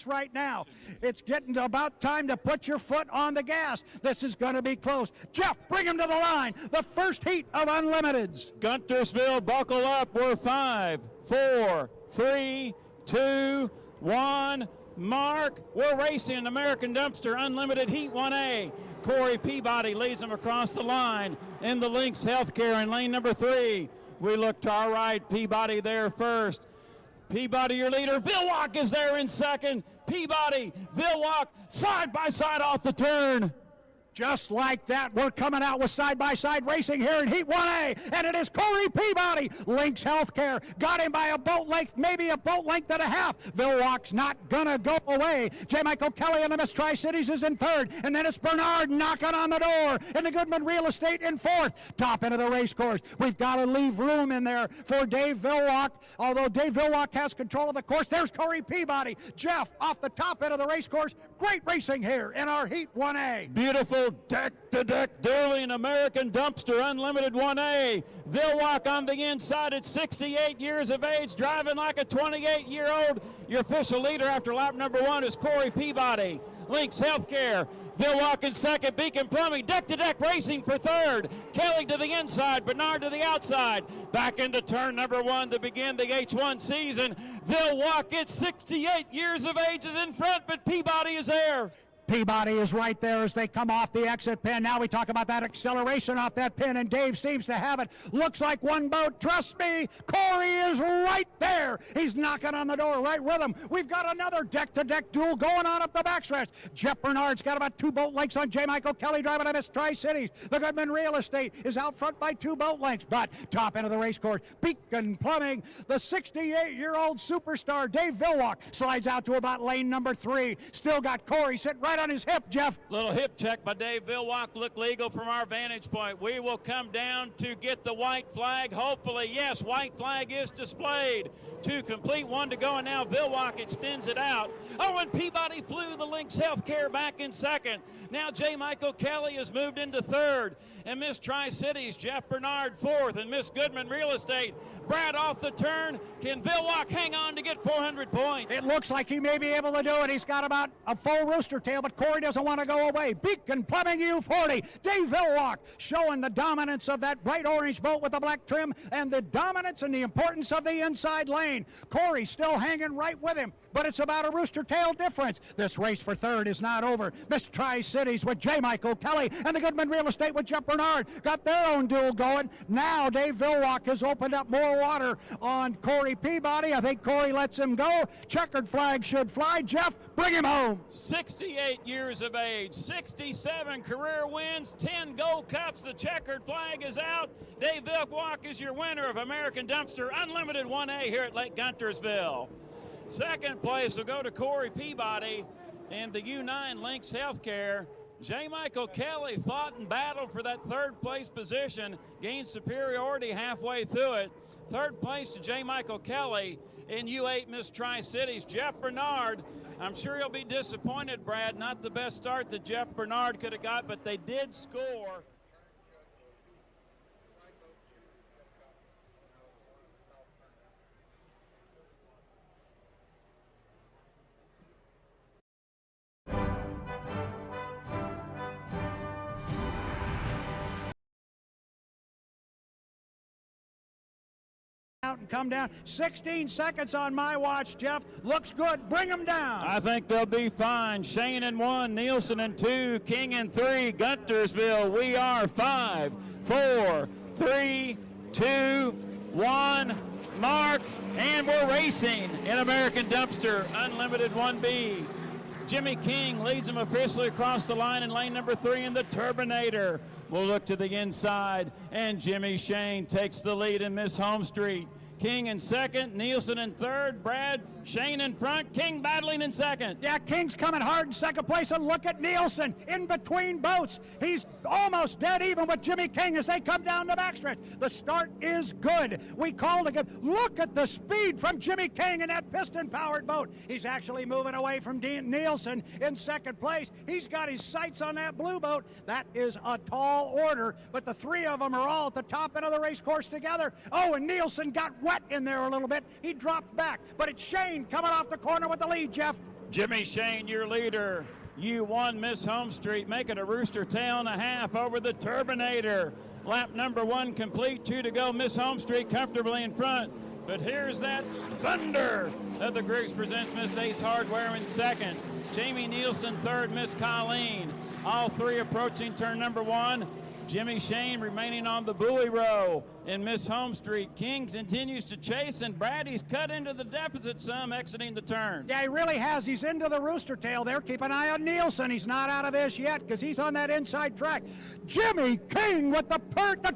right now. It's getting to about time to put your foot on the gas. This is going to be close. Jeff, bring him to the line. The first heat of Unlimiteds. Guntersville, buckle up. We're 5, 4, 3, 2, 1. Mark, we're racing an American Dumpster Unlimited Heat 1A. Corey Peabody leads them across the line in the Lynx Healthcare in lane number 3. We look to our right, Peabody there first. Peabody, your leader. Villock is there in second. Peabody, Villock, side by side off the turn. Just like that, we're coming out with side-by-side racing here in Heat 1A, and it is Corey Peabody. Lynx Healthcare got him by a boat length, maybe a boat length and a half. Villock's not gonna go away. J. Michael Kelly and the Miss Tri-Cities is in third, and then it's Bernard knocking on the door, and the Goodman Real Estate in fourth. Top end of the race course. We've got to leave room in there for Dave Villock. Although Dave Villock has control of the course, there's Corey Peabody. Jeff, off the top end of the race course. Great racing here in our Heat 1A. Beautiful deck-to-deck dueling American Dumpster Unlimited 1A. Villock on the inside at 68 years of age, driving like a 28-year-old. Your official leader after lap number 1 is Corey Peabody. Lynx Healthcare, Villock in second, Beacon Plumbing, deck-to-deck racing for third. Kelly to the inside, Bernard to the outside. Back into turn number 1 to begin the H1 season. Villock at 68 years of age is in front, but Peabody is there. Peabody is right there as they come off the exit pin. Now we talk about that acceleration off that pin, and Dave seems to have it. Looks like one boat. Trust me, Corey is right there. He's knocking on the door right with him. We've got another deck-to-deck duel going on up the backstretch. Jeff Bernard's got about 2 boat lengths on J. Michael Kelly driving to Miss Tri-Cities. The Goodman Real Estate is out front by 2 boat lengths, but top end of the race course, Beacon Plumbing, the 68-year-old superstar Dave Villock slides out to about lane number 3. Still got Corey sitting right on his hip, Jeff. Little hip check by Dave Villock. Look legal from our vantage point. We will come down to get the white flag. Hopefully, yes, white flag is displayed. 2 complete, 1 to go, and now Villock extends it out. Oh, and Peabody flew the Lynx Healthcare back in second. Now J. Michael Kelly has moved into third, and Miss Tri-Cities, Jeff Bernard fourth, and Miss Goodman Real Estate, Brad off the turn. Can Villock hang on to get 400 points? It looks like he may be able to do it. He's got about a full rooster tail, but Corey doesn't want to go away. Beacon Plumbing U40. Dave Villock showing the dominance of that bright orange boat with the black trim and the dominance and the importance of the inside lane. Corey still hanging right with him, but it's about a rooster tail difference. This race for third is not over. Miss Tri-Cities with J. Michael Kelly and the Goodman Real Estate with Jeff Bernard got their own duel going. Now Dave Villock has opened up more water on Corey Peabody. I think Corey lets him go. Checkered flag should fly. Jeff, bring him home. 68 years of age, 67 career wins, 10 Gold Cups. The checkered flag is out. Dave Villock is your winner of American Dumpster Unlimited 1A here at Lake Guntersville. Second place will go to Corey Peabody and the U9 Lynx Healthcare. J. Michael Kelly fought and battled for that third place position, gained superiority halfway through it. Third place to J. Michael Kelly in U8 Miss Tri-Cities. Jeff Bernard, I'm sure he'll be disappointed, Brad. Not the best start that Jeff Bernard could have got, but they did score. Out and come down. 16 seconds on my watch, Jeff. Looks good. Bring them down. I think they'll be fine. Shane in 1, Nielsen in 2, King in 3, Guntersville. We are 5, 4, 3, 2, 1. Mark, and we're racing in American Dumpster Unlimited 1B. Jimmy King leads them officially across the line in lane number 3 in the Turbinator. We'll look to the inside, and Jimmy Shane takes the lead in Miss Home Street. King in second, Nielsen in third, Brad, Shane in front, King battling in second. Yeah, King's coming hard in second place, and look at Nielsen in between boats. He's almost dead even with Jimmy King as they come down the backstretch. The start is good. We called again. Look at the speed from Jimmy King in that piston-powered boat. He's actually moving away from Nielsen in second place. He's got his sights on that blue boat. That is a tall order, but the 3 of them are all at the top end of the race course together. Oh, and Nielsen got wet in there a little bit. He dropped back, but it's Shane coming off the corner with the lead, Jeff. Jimmy Shane, your leader. You won Miss Home Street, making a rooster tail and a half over the Turbinator. Lap number 1 complete, 2 to go. Miss Home Street comfortably in front. But here's that thunder of the Griggs Presents Miss Ace Hardware in second. Jamie Nielsen third, Miss Colleen. All three approaching turn number 1. Jimmy Shane remaining on the buoy row in Miss Home Street. King continues to chase, and Brady's cut into the deficit some, exiting the turn. Yeah, he really has. He's into the rooster tail there. Keep an eye on Nielsen. He's not out of this yet because he's on that inside track. Jimmy King with the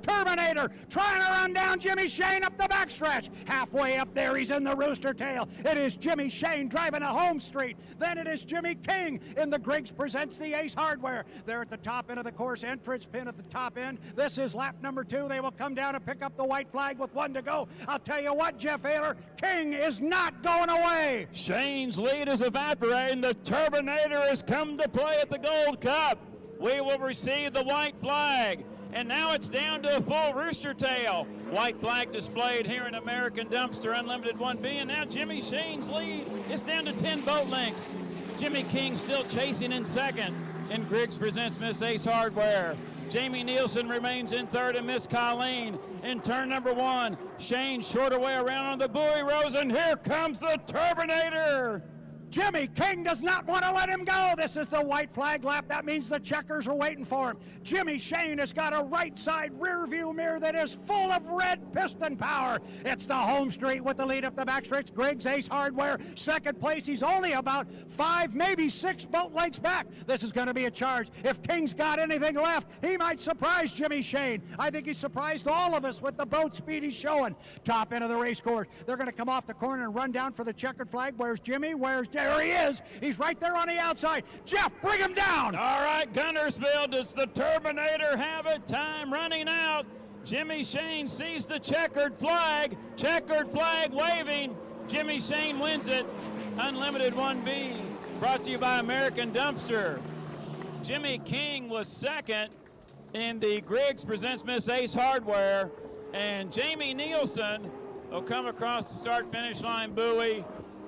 Terminator, trying to run down Jimmy Shane up the backstretch. Halfway up there, he's in the rooster tail. It is Jimmy Shane driving to Home Street. Then it is Jimmy King in the Griggs Presents the Ace Hardware. They're at the top end of the course, entrance pin at the top end. This is lap number 2. They will come down and pick up the white flag with 1 to go. I'll tell you what, Jeff Ayler, King is not going away. Shane's lead is evaporating. The Turbinator has come to play at the Gold Cup. We will receive the white flag. And now it's down to a full rooster tail. White flag displayed here in American Dumpster Unlimited 1B. And now Jimmy Shane's lead is down to 10 boat lengths. Jimmy King still chasing in second in Griggs Presents Miss Ace Hardware. Jamie Nielsen remains in third, and Miss Colleen in turn number 1. Shane shorter way around on the buoy rows, and here comes the Turbinator. Jimmy King does not want to let him go. This is the white flag lap. That means the checkers are waiting for him. Jimmy Shane has got a right side rear view mirror that is full of red piston power. It's the Home Street with the lead up the backstretch. Griggs Ace Hardware, second place. He's only about 5, maybe 6 boat lengths back. This is going to be a charge. If King's got anything left, he might surprise Jimmy Shane. I think he surprised all of us with the boat speed he's showing. Top end of the race course. They're going to come off the corner and run down for the checkered flag. Where's Jimmy? There he is. He's right there on the outside. Jeff, bring him down. All right, Guntersville, does the Turbinator have it? Time running out. Jimmy Shane sees the checkered flag waving. Jimmy Shane wins it. Unlimited 1B, brought to you by American Dumpster. Jimmy King was second in the Griggs Presents Miss Ace Hardware, and Jamie Nielsen will come across the start-finish line buoy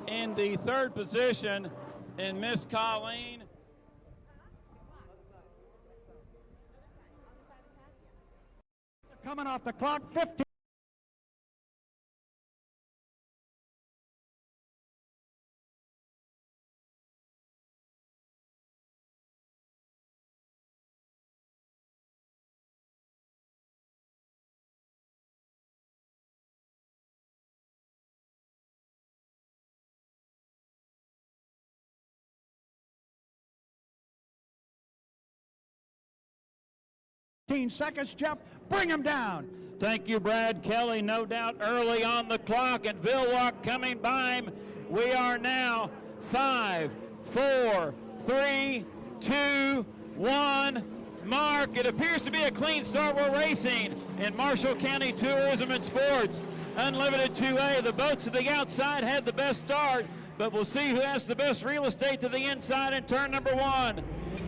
in the third position in Miss Colleen. Coming off the clock, 15. Seconds, Jeff, bring him down. Thank you, Brad Kelly. No doubt early on the clock, and Vilwalk coming by him. We are now 5, 4, 3, 2, 1. Mark, it appears to be a clean start. We're racing in Marshall County Tourism and Sports. Unlimited 2A. The boats to the outside had the best start, but we'll see who has the best real estate to the inside in turn number 1.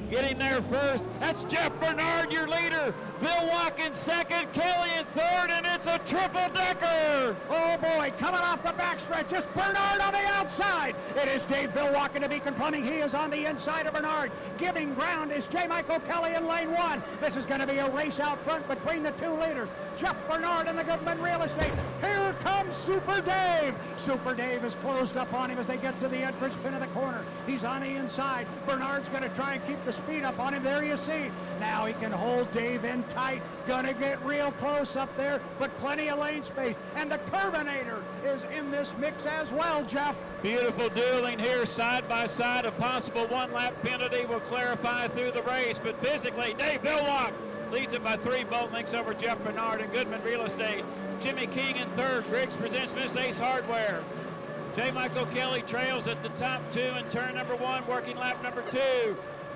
Getting there first, that's Jeff Bernard, your leader. Vilwalk in second, Kelly in third, and it's a triple-decker. Oh, boy, coming off the backstretch, it's Bernard on the outside. It is Dave Vilwalk in the Beacon Plumbing. He is on the inside of Bernard. Giving ground is J. Michael Kelly in lane 1. This is going to be a race out front between the 2 leaders. Jeff Bernard and the Goodman Real Estate. Here comes Super Dave. Super Dave is closed up on him as they get to the entrance pin of the corner. He's on the inside. Bernard's going to try and keep the speed up on him. There you see. Now he can hold Dave in tight. Gonna get real close up there, but plenty of lane space. And the Turbinator is in this mix as well, Jeff. Beautiful dueling here, side by side. A possible 1-lap penalty will clarify through the race, but physically, Dave Vilwalk leads it by 3 boat lengths over Jeff Bernard and Goodman Real Estate. Jimmy King in third. Griggs Presents Miss Ace Hardware. J. Michael Kelly trails at the top 2 in turn number 1, working lap number 2.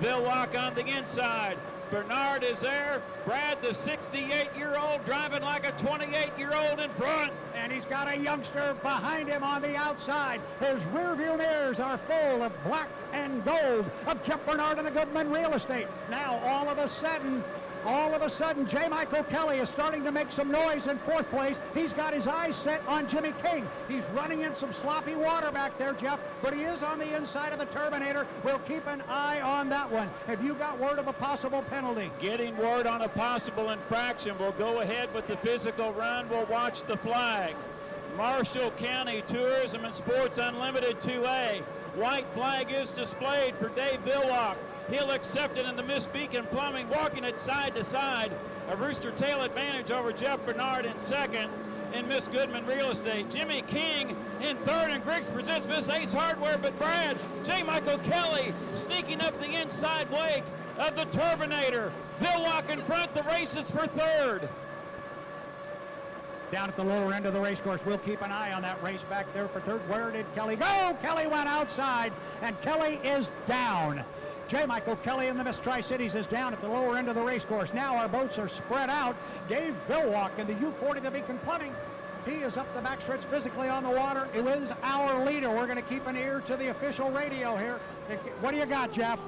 Vilwalk on the inside. Bernard is there. Brad, the 68-year-old, driving like a 28-year-old in front. And he's got a youngster behind him on the outside. His rearview mirrors are full of black and gold of Jeff Bernard and the Goodman Real Estate. Now, all of a sudden, All of a sudden, J. Michael Kelly is starting to make some noise in fourth place. He's got his eyes set on Jimmy King. He's running in some sloppy water back there, Jeff, but he is on the inside of the Turbinator. We'll keep an eye on that one. Have you got word of a possible penalty? Getting word on a possible infraction. We'll go ahead with the physical run. We'll watch the flags. Marshall County Tourism and Sports Unlimited 2A. White flag is displayed for Dave Vilwalk. He'll accept it in the Miss Beacon Plumbing, walking it side to side. A Rooster Tail advantage over Jeff Bernard in second, and Miss Goodman Real Estate. Jimmy King in third, and Griggs presents Miss Ace Hardware, but Brad, J. Michael Kelly sneaking up the inside wake of the Turbinator. Vilwalk in front, the race is for third. Down at the lower end of the race course, we'll keep an eye on that race back there for third. Where did Kelly go? Kelly went outside, and Kelly is down. J. Michael Kelly in the Miss Tri-Cities is down at the lower end of the race course. Now our boats are spread out. Dave Vilwalk in the U40, the Beacon Plumbing. He is up the backstretch physically on the water. It is our leader. We're going to keep an ear to the official radio here. What do you got, Jeff?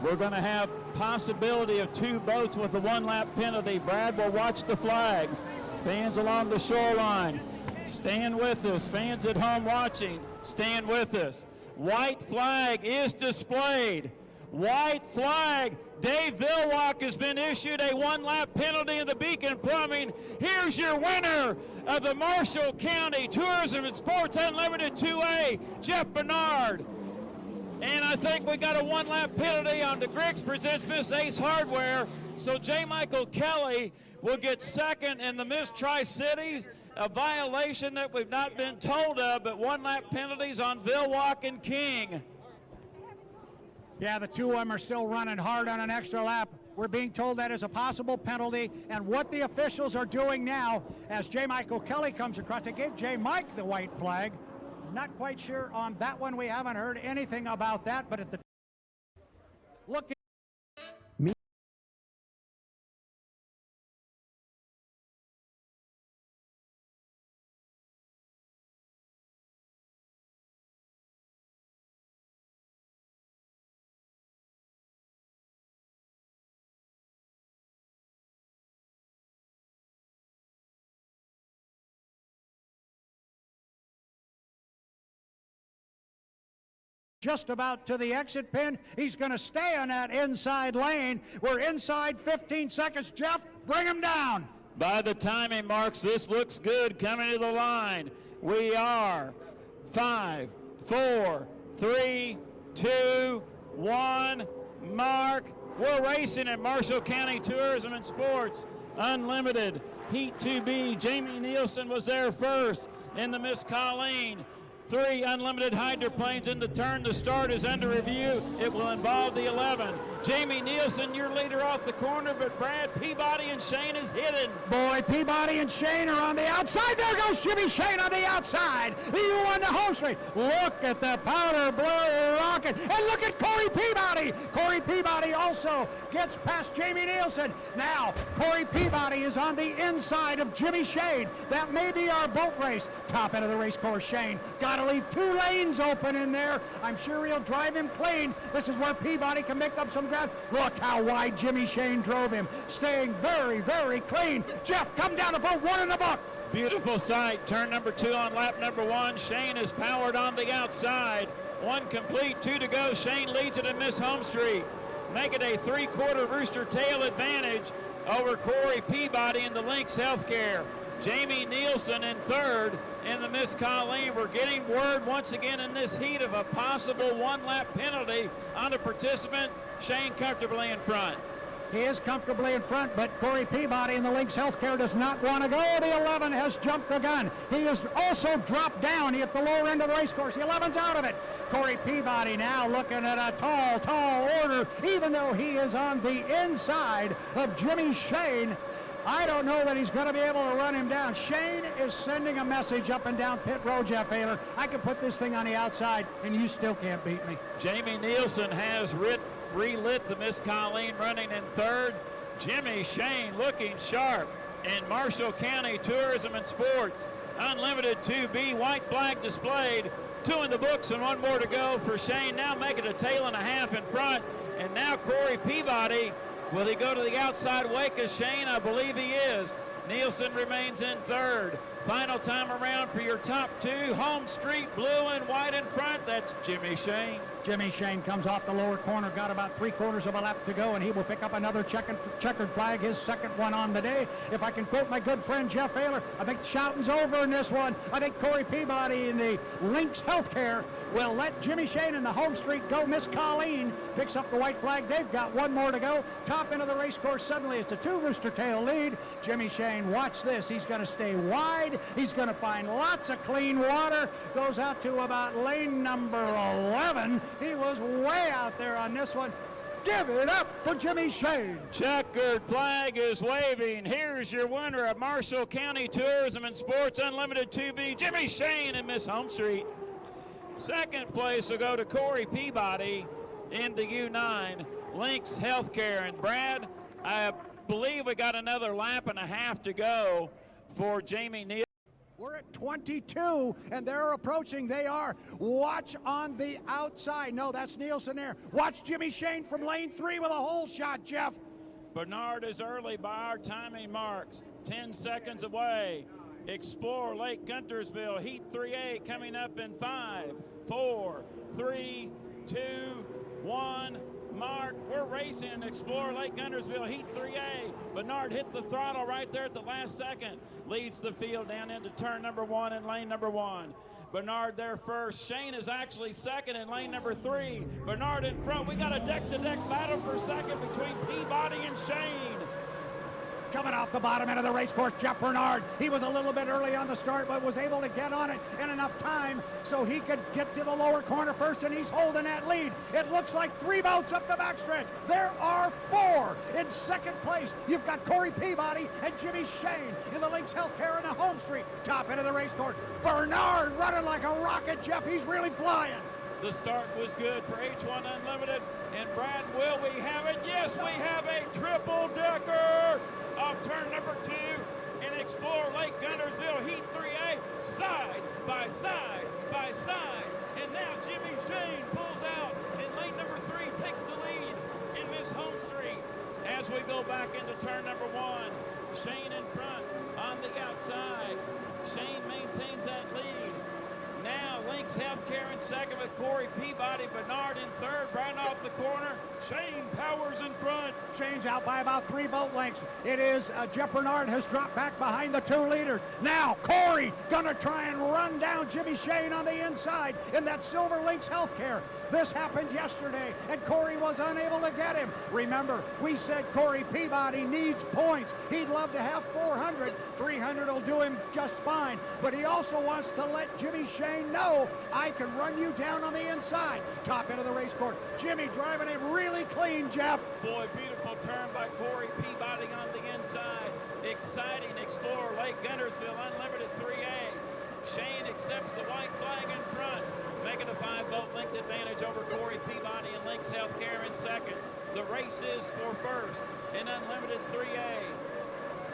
We're going to have possibility of two boats with a one-lap penalty. Brad will watch the flags. Fans along the shoreline, stand with us. Fans at home watching, stand with us. White flag is displayed. White flag. Dave Vilwalk has been issued a one-lap penalty in the Beacon Plumbing. Here's your winner of the Marshall County Tourism and Sports Unlimited 2A, Jeff Bernard. And I think we got a one-lap penalty on the Griggs presents Miss Ace Hardware. So J. Michael Kelly will get second in the Miss Tri-Cities, a violation that we've not been told of, but one-lap penalties on Vilwalk and King. Yeah, the two of them are still running hard on an extra lap. We're being told that is a possible penalty, and what the officials are doing now, as J. Michael Kelly comes across, they gave J. Mike the white flag. Not quite sure on that one. We haven't heard anything about that, but at the look. Just about to the exit pin. He's going to stay on that inside lane. We're inside 15 seconds. Jeff, bring him down. By the timing marks, this looks good coming to the line. We are 5, 4, 3, 2, 1, mark. We're racing at Marshall County Tourism and Sports Unlimited Heat 2B. Jamie Nielsen was there first in the Miss Colleen. 3 unlimited hydroplanes in the turn. The start is under review. It will involve the 11. Jamie Nielsen, your leader off the corner, but Brad Peabody and Shane is hidden. Boy, Peabody and Shane are on the outside. There goes Jimmy Shane on the outside. He won the home straight. Look at the powder blue rocket. And look at Corey Peabody. Corey Peabody also gets past Jamie Nielsen. Now, Corey Peabody is on the inside of Jimmy Shane. That may be our boat race. Top end of the race course, Shane. Got to leave 2 lanes open in there. I'm sure he'll drive him clean. This is where Peabody can make up some ground. Look how wide Jimmy Shane drove him. Staying very, very clean. Jeff, come down the boat. 1 in the book. Beautiful sight. Turn number 2 on lap number 1. Shane is powered on the outside. 1 complete, 2 to go. Shane leads it in Miss Home Street. Make it a 3/4 Rooster Tail advantage over Corey Peabody in the Lynx Healthcare. Jamie Nielsen in third in the Miss Colleen. We're getting word once again in this heat of a possible one-lap penalty on a participant. Shane comfortably in front. He is comfortably in front, but Corey Peabody in the Lynx Healthcare does not want to go. The 11 has jumped the gun. He has also dropped down. He at the lower end of the race course. The 11's out of it. Corey Peabody now looking at a tall order, even though he is on the inside of Jimmy Shane. I don't know that he's going to be able to run him down. Shane is sending a message up and down pit road, Jeff Ayler. I can put this thing on the outside, and you still can't beat me. Jamie Nielsen has relit the Miss Colleen, running in third. Jimmy Shane looking sharp. And Marshall County Tourism and Sports Unlimited 2B, white flag displayed. 2 in the books and 1 more to go for Shane. Now making a tail and a half in front. And now Corey Peabody Will he go to the outside wake of Shane? I believe he is. Nielsen remains in third. Final time around for your top two. Home Street, blue and white in front. That's Jimmy Shane. Jimmy Shane comes off the lower corner, got about 3/4 of a lap to go, and he will pick up another checkered flag, his second one on the day. If I can quote my good friend Jeff Ayler, I think shouting's over in this one. I think Corey Peabody in the Lynx Healthcare will let Jimmy Shane in the Home Street go. Miss Colleen picks up the white flag. They've got one more to go. Top end of the race course, suddenly it's a 2 Rooster Tail lead. Jimmy Shane, watch this. He's going to stay wide. He's going to find lots of clean water. Goes out to about lane number 11. He was way out there on this one. Give it up for Jimmy Shane. Checkered flag is waving. Here's your winner of Marshall County Tourism and Sports Unlimited 2B, Jimmy Shane and Miss Home Street. Second place will go to Corey Peabody in the U9, Lynx Healthcare. And Brad, I believe we got another lap and a half to go for Jamie Neal. We're at 22, and they're approaching. They are. Watch on the outside. No, that's Nielsen there. Watch Jimmy Shane from lane 3 with a hole shot, Jeff. Bernard is early by our timing marks. 10 seconds away. Explore Lake Guntersville, Heat 3A coming up in 5, 4, 3, 2, 1. Mark, we're racing in Explore Lake Guntersville, Heat 3A. Bernard hit the throttle right there at the last second. Leads the field down into turn number 1 and lane number 1. Bernard there first. Shane is actually second in lane number 3. Bernard in front. We got a deck-to-deck battle for second between Peabody and Shane. Coming off the bottom end of the race course, Jeff Bernard. He was a little bit early on the start, but was able to get on it in enough time so he could get to the lower corner first, and he's holding that lead. It looks like 3 boats up the backstretch. There are 4 in second place. You've got Corey Peabody and Jimmy Shane in the Lynx Healthcare and the Home Street. Top end of the race course. Bernard running like a rocket, Jeff. He's really flying. The start was good for H1 Unlimited. And Brad, will we have it? Yes, we have a triple-decker off turn number 2 and Explore Lake Guntersville Heat 3A, side by side by side. And now Jimmy Shane pulls out, and lane number 3 takes the lead in Miss Home Street. As we go back into turn number 1, Shane in front on the outside. Shane maintains that lead. Now Lynx Healthcare in second with Corey Peabody. Bernard in third, right off the corner. Shane Powers in front. Shane's out by about 3 boat lengths. It is Jeff Bernard has dropped back behind the 2 leaders. Now Corey gonna try and run down Jimmy Shane on the inside in that silver Lynx Healthcare. This happened yesterday, and Corey was unable to get him. Remember, we said Corey Peabody needs points. He'd love to have 400. 300 will do him just fine. But he also wants to let Jimmy Shane know, I can run you down on the inside. Top end of the race course. Jimmy driving him really clean, Jeff. Boy, beautiful turn by Corey Peabody on the inside. Exciting Explore Lake Guntersville Unlimited 3A. Shane accepts the white flag in front, making a 5-boat length advantage over Corey Peabody and Lynx Healthcare in second. The race is for first in Unlimited 3A.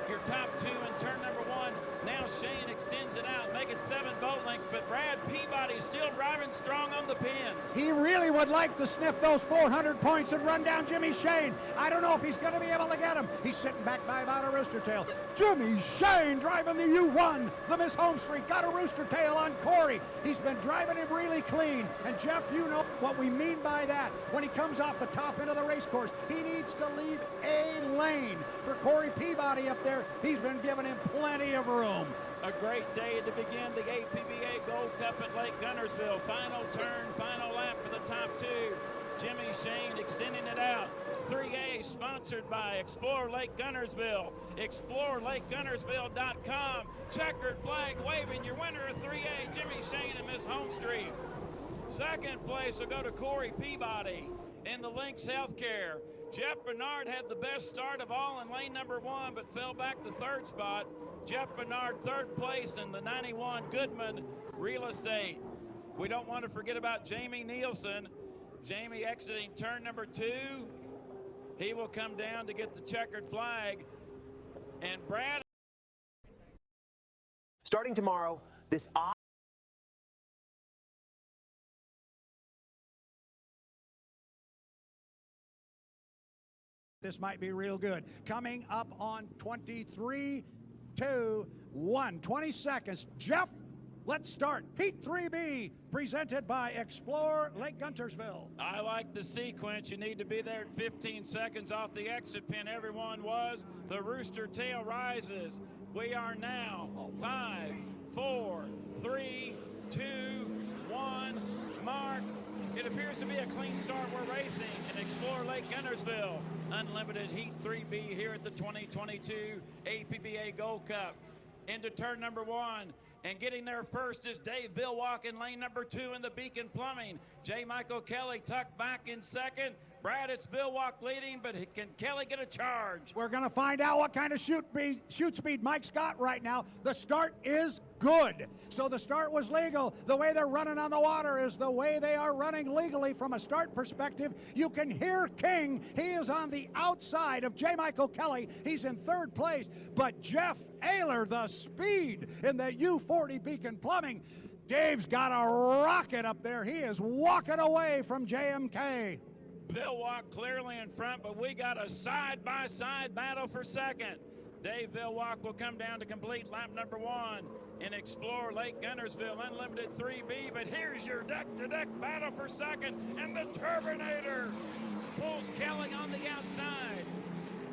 Your top 2 in turn number 1. Now Shane extends it out, making 7 boat lengths, but Brad Peabody still driving strong on the pins. He really would like to sniff those 400 points and run down Jimmy Shane. I don't know if he's going to be able to get him. He's sitting back by about a rooster tail. Jimmy Shane driving the U1. The Miss Home Street got a rooster tail on Corey. He's been driving him really clean. And Jeff, you know what we mean by that. When he comes off the top end of the race course, he needs to leave a lane for Corey Peabody up there. He's been giving him plenty of room. A great day to begin the APBA Gold Cup at Lake Guntersville. Final turn, final lap for the top 2. Jimmy Shane extending it out. 3A sponsored by Explore Lake Guntersville. ExploreLakeGuntersville.com. Checkered flag waving. Your winner of 3A, Jimmy Shane and Miss Home Street. Second place will go to Corey Peabody in the Lynx Healthcare. Jeff Bernard had the best start of all in lane number 1, but fell back to 3rd spot. Jeff Bernard 3rd place in the 91 Goodman Real Estate. We don't want to forget about Jamie Nielsen. Jamie exiting turn number 2. He will come down to get the checkered flag. And Brad. Starting tomorrow, this This might be real good. Coming up on 23, 2, 1. 20 seconds. Jeff, let's start. Heat 3B, presented by Explore Lake Guntersville. I like the sequence. You need to be there at 15 seconds off the exit pin. Everyone was. The rooster tail rises. We are now 5, 4, 3, 2, 1. Mark. It appears to be a clean start. We're racing in Explore Lake Guntersville. Unlimited Heat 3B here at the 2022 APBA Gold Cup. Into turn number 1. And getting there first is Dave Vilwalk in lane number 2 in the Beacon Plumbing. J. Michael Kelly tucked back in second. Brad, it's Vilwalk leading, but can Kelly get a charge? We're going to find out what kind of shoot speed Mike's got right now. The start is good. So the start was legal. The way they're running on the water is the way they are running legally from a start perspective. You can hear King. He is on the outside of J. Michael Kelly. He's in third place. But Jeff Ayler, the speed in the U40 Beacon Plumbing. Dave's got a rocket up there. He is walking away from JMK. Vilwalk clearly in front, but we got a side-by-side battle for second. Dave Vilwalk will come down to complete lap number 1 in Explore Lake Guntersville Unlimited 3B, but here's your deck-to-deck battle for second, and the Turbinator pulls Kelly on the outside.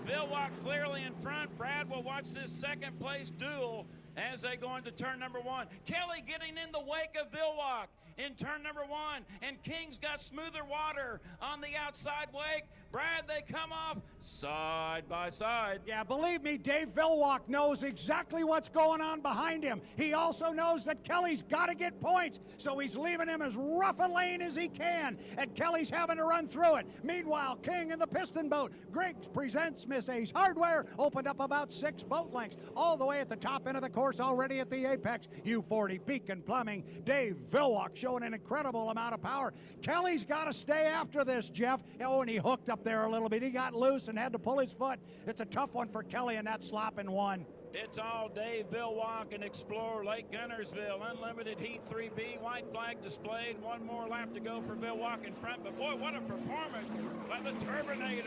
Vilwalk clearly in front. Brad will watch this second place duel as they go into turn number 1. Kelly getting in the wake of Vilwalk in turn number 1, and King's got smoother water on the outside wake. Brad, they come off side by side. Yeah, believe me, Dave Vilwalk knows exactly what's going on behind him. He also knows that Kelly's got to get points, so he's leaving him as rough a lane as he can, and Kelly's having to run through it. Meanwhile, King in the piston boat. Griggs presents Miss Ace Hardware, opened up about 6 boat lengths, all the way at the top end of the course, already at the apex. U40 Beacon Plumbing. Dave Vilwalk showing an incredible amount of power. Kelly's got to stay after this, Jeff. Oh, and he hooked up there a little bit. He got loose and had to pull his foot. It's a tough one for Kelly in that slop in 1. It's all Dave Vilwalk and Explore Lake Guntersville. Unlimited Heat 3B, white flag displayed. 1 more lap to go for Vilwalk in front. But boy, what a performance by the Turbinator.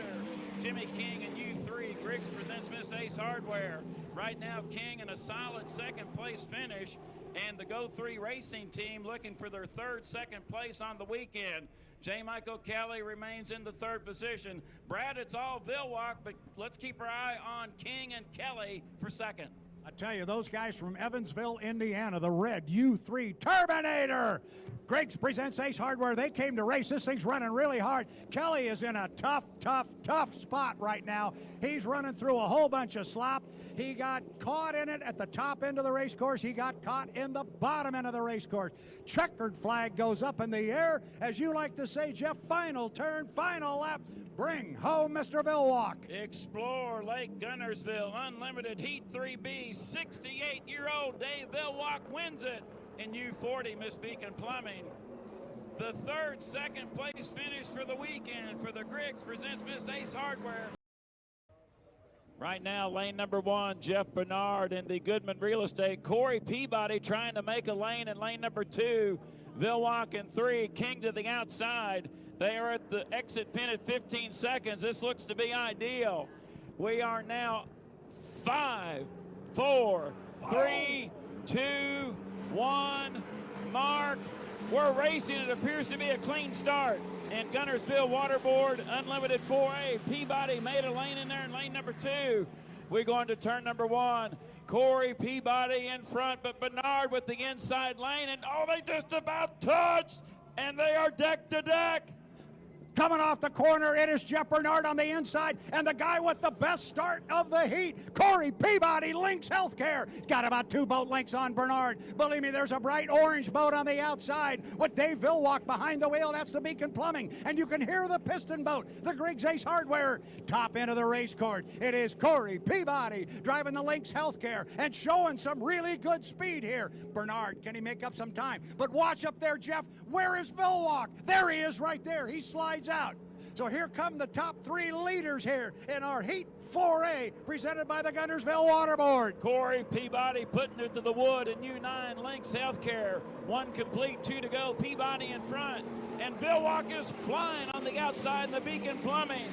Jimmy King in U3. Griggs presents Miss Ace Hardware. Right now, King in a solid second place finish. And the Go3 Racing team looking for their second place on the weekend. J. Michael Kelly remains in the 3rd position. Brad, it's all Vilwalk, but let's keep our eye on King and Kelly for second. I tell you, those guys from Evansville, Indiana, the red U3 Turbinator. Griggs presents Ace Hardware. They came to race. This thing's running really hard. Kelly is in a tough spot right now. He's running through a whole bunch of slop. He got caught in it at the top end of the race course. He got caught in the bottom end of the race course. Checkered flag goes up in the air. As you like to say, Jeff, final turn, final lap. Bring home Mr. Vilwalk. Explore Lake Guntersville Unlimited Heat 3B. 68-year-old Dave Vilwalk wins it in U40 Miss Beacon Plumbing. The 3rd second place finish for the weekend for the Griggs presents Miss Ace Hardware. Right now, lane number 1, Jeff Bernard in the Goodman Real Estate. Corey Peabody trying to make a lane in lane number 2. Vilwalk in 3, King to the outside. They are at the exit pin at 15 seconds. This looks to be ideal. We are now 5, 4, 3, 2, 1. Mark, we're racing. It appears to be a clean start. And Guntersville Waterboard Unlimited 4A. Peabody made a lane in there in lane number 2. We're going to turn number 1. Corey Peabody in front, but Bernard with the inside lane. And oh, they just about touched. And they are deck to deck. Coming off the corner, it is Jeff Bernard on the inside, and the guy with the best start of the heat, Corey Peabody, Lynx Healthcare. He's got about 2 boat lengths on Bernard. Believe me, there's a bright orange boat on the outside with Dave Vilwalk behind the wheel. That's the Beacon Plumbing, and you can hear the piston boat, the Griggs Ace Hardware. Top end of the race course, it is Corey Peabody driving the Lynx Healthcare and showing some really good speed here. Bernard, can he make up some time? But watch up there, Jeff. Where is Vilwalk? There he is right there. He slides out. So here come the top 3 leaders here in our Heat 4A, presented by the Guntersville Waterboard. Corey Peabody putting it to the wood in U9 Lynx Healthcare. 1 complete, 2 to go. Peabody in front. And Vilwalk is flying on the outside in the Beacon Plumbing.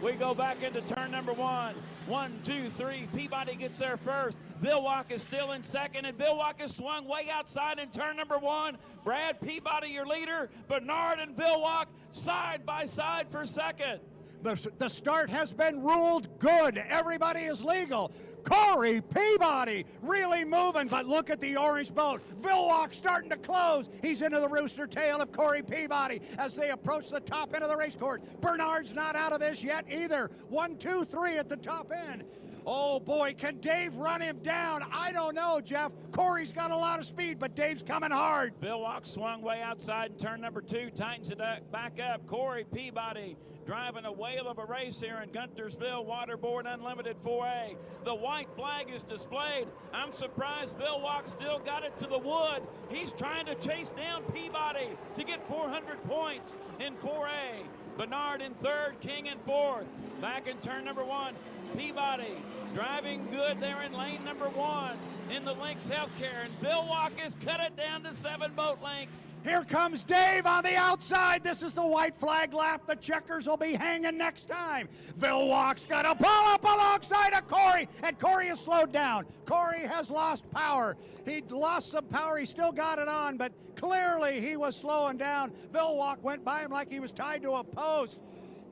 We go back into turn number one. 1, 2, 3. Peabody gets there first. Vilwalk is still in second, and Vilwalk is swung way outside in turn number one. Brad Peabody, your leader. Bernard and Vilwalk side by side for second. The start has been ruled good. Everybody is legal. Corey Peabody really moving, but look at the orange boat. Vilwalk starting to close. He's into the rooster tail of Corey Peabody as they approach the top end of the race course. Bernard's not out of this yet either. 1, 2, 3 at the top end. Oh boy, can Dave run him down? I don't know, Jeff. Corey's got a lot of speed, but Dave's coming hard. Vilwalk swung way outside in turn number 2, tightens it back up. Corey Peabody driving a whale of a race here in Guntersville Waterboard Unlimited 4A. The white flag is displayed. I'm surprised Vilwalk still got it to the wood. He's trying to chase down Peabody to get 400 points in 4A. Bernard in third, King in fourth. Back in turn number 1, Peabody driving good there in lane number 1 in the Lynx Healthcare, and Vilwalk has cut it down to 7 boat lengths. Here comes Dave on the outside. This is the white flag lap. The checkers will be hanging next time. Vilwalk's got to pull up alongside of Corey, and Corey is slowed down. Corey has lost power. He lost some power. He still got it on, but clearly he was slowing down. Vilwalk went by him like he was tied to a post.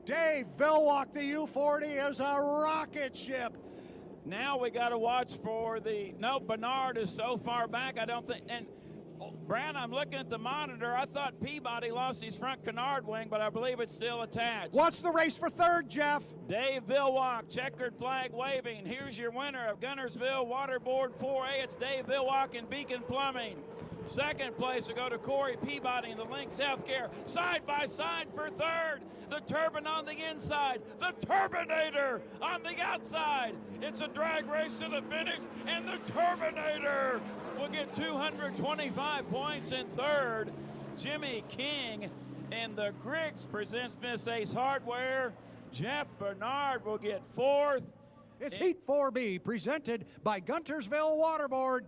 Dave Vilwalk, the U40, is a rocket ship. Now we got to watch for Bernard is so far back, I don't think, and Brad, I'm looking at the monitor. I thought Peabody lost his front canard wing, but I believe it's still attached. What's the race for third, Jeff? Dave Vilwalk, checkered flag waving. Here's your winner of Guntersville Waterboard 4A. It's Dave Vilwalk and Beacon Plumbing. Second place will go to Corey Peabody in the Lynx Healthcare. Side by side for third. The Turbine on the inside. The Turbinator on the outside. It's a drag race to the finish, and the Turbinator will get 225 points in third. Jimmy King and the Griggs presents Miss Ace Hardware. Jeff Bernard will get fourth. It's Heat 4B presented by Guntersville Waterboard.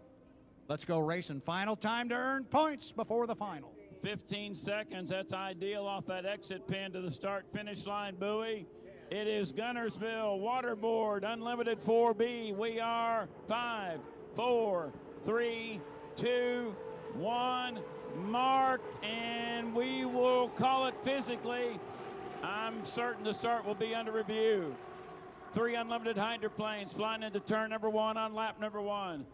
Let's go racing. Final time to earn points before the final. 15 seconds, that's ideal off that exit pin to the start-finish line buoy. It is Guntersville Waterboard Unlimited 4B. We are 5, 4, 3, 2, 1, mark, and we will call it physically. I'm certain the start will be under review. 3 unlimited hydroplanes flying into turn number 1 on lap number 1.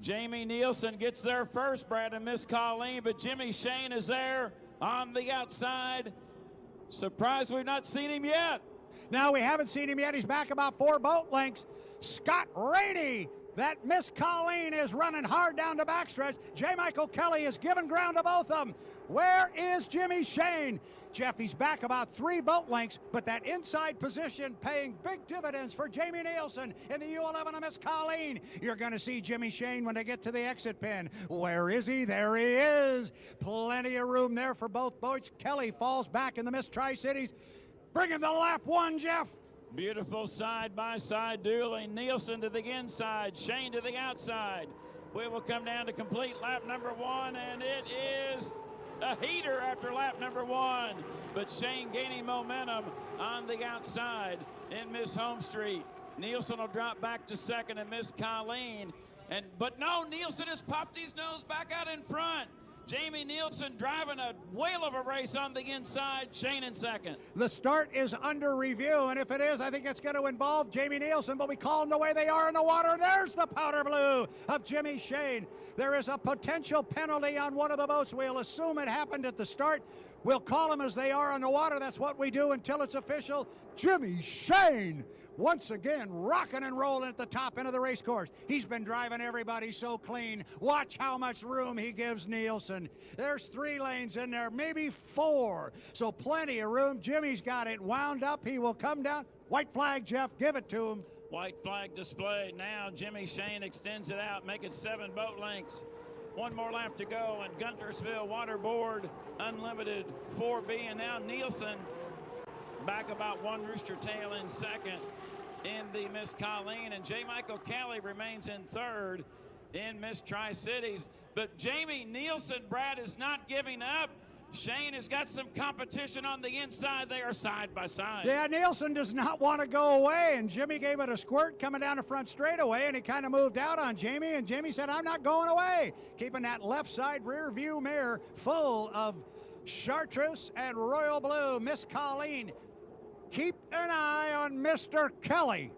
Jamie Nielsen gets there first, Brad, and Miss Colleen, but Jimmy Shane is there on the outside. Surprised we've not seen him yet. Now we haven't seen him yet. He's back about 4 boat lengths. Scott Rainey, that Miss Colleen is running hard down the backstretch. J. Michael Kelly is giving ground to both of them. Where is Jimmy Shane? Jeff, he's back about 3 boat lengths, but that inside position paying big dividends for Jamie Nielsen in the U11 of Miss Colleen. You're going to see Jimmy Shane when they get to the exit pin. Where is he? There he is. Plenty of room there for both boats. Kelly falls back in the Miss Tri-Cities. Bring him to lap 1, Jeff. Beautiful side-by-side dueling. Nielsen to the inside, Shane to the outside. We will come down to complete lap number 1, and it is a heater after lap number 1. But Shane gaining momentum on the outside in Miss Home Street. Nielsen will drop back to second and Miss Colleen. But no, Nielsen has popped his nose back out in front. Jamie Nielsen driving a whale of a race on the inside, Shane in second. The start is under review, and if it is, I think it's going to involve Jamie Nielsen, but we call them the way they are in the water. There's the powder blue of Jimmy Shane. There is a potential penalty on one of the boats. We'll assume it happened at the start. We'll call them as they are on the water. That's what we do until it's official. Jimmy Shane, once again, rocking and rolling at the top end of the race course. He's been driving everybody so clean. Watch how much room he gives Nielsen. There's 3 lanes in there, maybe 4. So plenty of room. Jimmy's got it wound up. He will come down. White flag, Jeff. Give it to him. White flag displayed. Now Jimmy Shane extends it out, make it 7 boat lengths. 1 more lap to go, and Guntersville Waterboard Unlimited 4B. And now Nielsen back about 1 rooster tail in second in the Miss Colleen, and J. Michael Kelly remains in third in Miss Tri-Cities. But Jamie Nielsen, Brad, is not giving up. Shane has got some competition on the inside. They are side by side. Yeah, Nielsen does not want to go away, and Jimmy gave it a squirt coming down the front straightaway, and he kind of moved out on Jamie, and Jamie said, I'm not going away, keeping that left side rear view mirror full of chartreuse and royal blue. Miss Colleen, keep an eye on Mr. Kelly.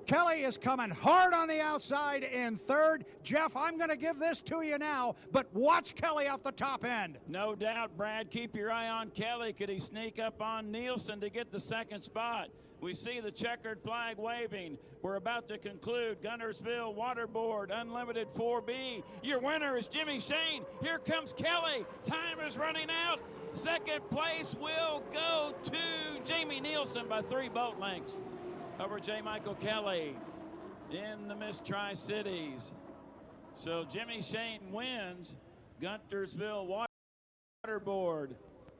Kelly is coming hard on the outside in third. Jeff, I'm going to give this to you now, but watch Kelly off the top end. No doubt, Brad. Keep your eye on Kelly. Could he sneak up on Nielsen to get the second spot? We see the checkered flag waving. We're about to conclude Guntersville Waterboard Unlimited 4B. Your winner is Jimmy Shane. Here comes Kelly. Time is running out. Second place will go to Jamie Nielsen by 3 boat lengths over J. Michael Kelly in the Miss Tri-Cities. So Jimmy Shane wins Guntersville Waterboard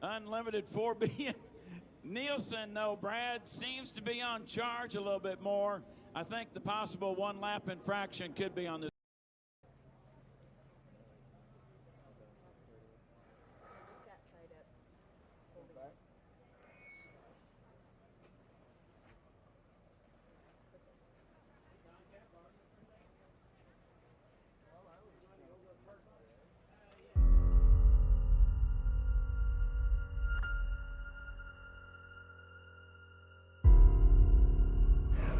Unlimited 4B. Nielsen, though, Brad, seems to be on charge a little bit more. I think the possible 1 lap infraction could be on this.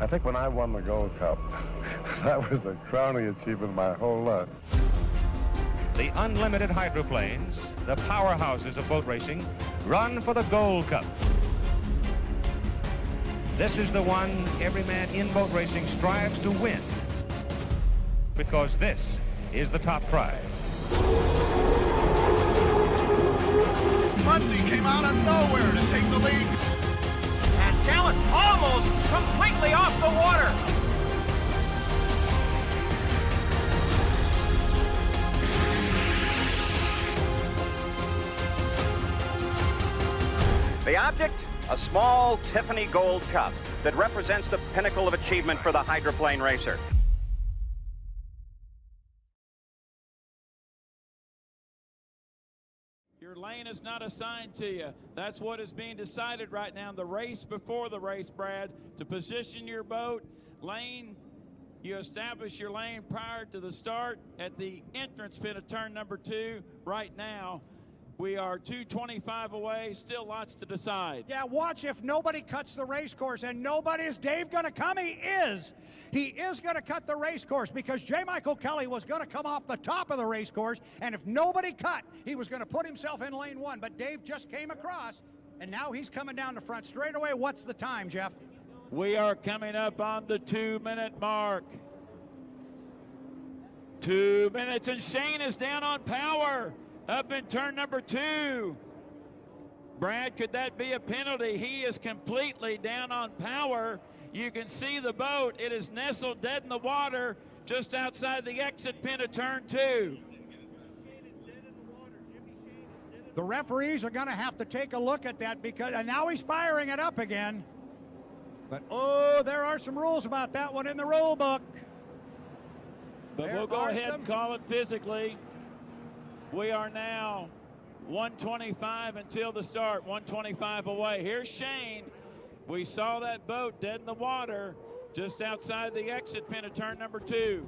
I think when I won the Gold Cup, that was the crowning achievement of my whole life. The unlimited hydroplanes, the powerhouses of boat racing, run for the Gold Cup. This is the one every man in boat racing strives to win, because this is the top prize. Muncie came out of nowhere to take the lead. And Talent almost completely off the water. The object? A small Tiffany Gold Cup that represents the pinnacle of achievement for the hydroplane racer. Your lane is not assigned to you. That's what is being decided right now. The race before the race, Brad, to position your boat. Lane, you establish your lane prior to the start at the entrance pin of turn number 2. Right now, we are 225 away, still lots to decide. Yeah, watch if nobody cuts the race course, and nobody is Dave going to come? He is. He is going to cut the race course because J. Michael Kelly was going to come off the top of the race course, and if nobody cut, he was going to put himself in lane 1, but Dave just came across, and now he's coming down the front straightaway. What's the time, Jeff? We are coming up on the 2-minute mark. 2 minutes, and Shane is down on power. Up in turn number 2. Brad, could that be a penalty? He is completely down on power. You can see the boat. It is nestled dead in the water just outside the exit pin of turn 2. The referees are going to have to take a look at that because, and now he's firing it up again. But, oh, there are some rules about that one in the rule book. But we'll go ahead and call it physically. We are now 125 until the start, 125 away. Here's Shane. We saw that boat dead in the water just outside the exit pin of turn number 2.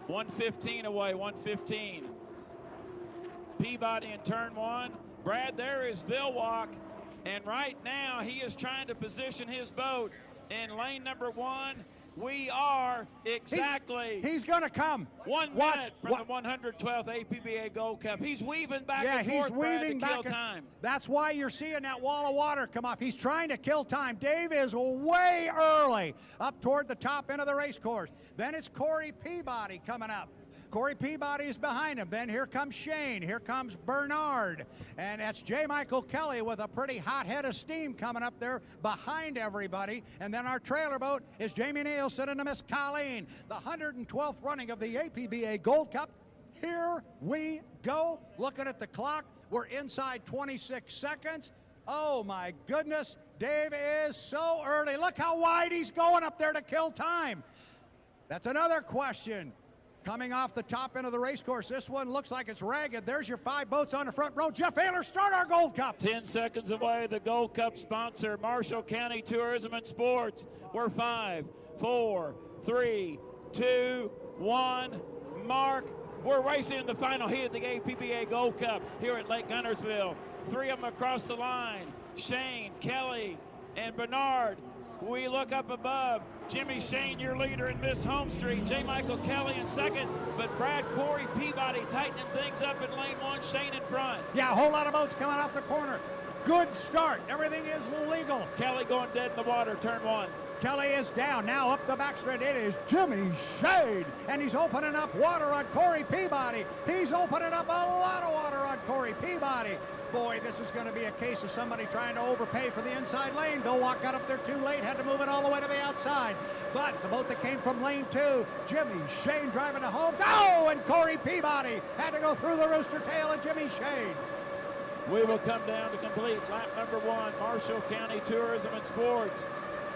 115 away, 115. Peabody in turn 1. Brad, there is Vilwalk, and right now he is trying to position his boat in lane number 1. We are exactly. He's going to come. 1 minute for the 112th APBA Gold Cup. He's weaving back and forth, weaving Brad, to back kill time. That's why you're seeing that wall of water come up. He's trying to kill time. Dave is way early up toward the top end of the race course. Then it's Corey Peabody coming up. Corey Peabody is behind him. Then here comes Shane. Here comes Bernard. And that's J. Michael Kelly with a pretty hot head of steam coming up there behind everybody. And then our trailer boat is Jamie Nielsen and Miss Colleen. The 112th running of the APBA Gold Cup. Here we go. Looking at the clock, we're inside 26 seconds. Oh my goodness, Dave is so early. Look how wide he's going up there to kill time. That's another question. Coming off the top end of the race course, this one looks like it's ragged. There's your 5 boats on the front row. Jeff Ayler, start our Gold Cup. 10 seconds away, the Gold Cup sponsor, Marshall County Tourism and Sports. We're 5, 4, 3, 2, 1, mark. We're racing in the final heat of the APBA Gold Cup here at Lake Guntersville. 3 of them across the line, Shane, Kelly, and Bernard. We look up above, Jimmy Shane, your leader in Miss Home Street, J. Michael Kelly in second, but Corey Peabody tightening things up in lane 1, Shane in front. Yeah, a whole lot of boats coming off the corner. Good start. Everything is legal. Kelly going dead in the water, turn 1. Kelly is down. Now up the backstretch, it is Jimmy Shane, and he's opening up water on Corey Peabody. He's opening up a lot of water on Corey Peabody. Boy, this is going to be a case of somebody trying to overpay for the inside lane. Bill Walk got up there too late, had to move it all the way to the outside. But the boat that came from lane 2, Jimmy Shane driving to home. Oh, and Corey Peabody had to go through the rooster tail of Jimmy Shane. We will come down to complete lap number 1, Marshall County Tourism and Sports.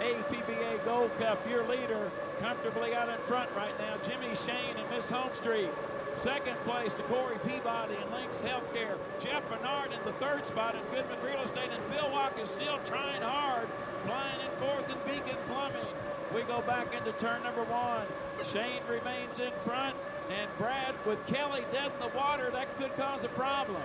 APBA Gold Cup, your leader, comfortably out in front right now, Jimmy Shane and Miss Home Street. Second place to Corey Peabody and Lynx Healthcare. Jeff Bernard in the 3rd spot in Goodman Real Estate, and Bill Walk is still trying hard, flying in 4th in Beacon Plumbing. We go back into turn number 1. Shane remains in front, and Brad with Kelly dead in the water, that could cause a problem.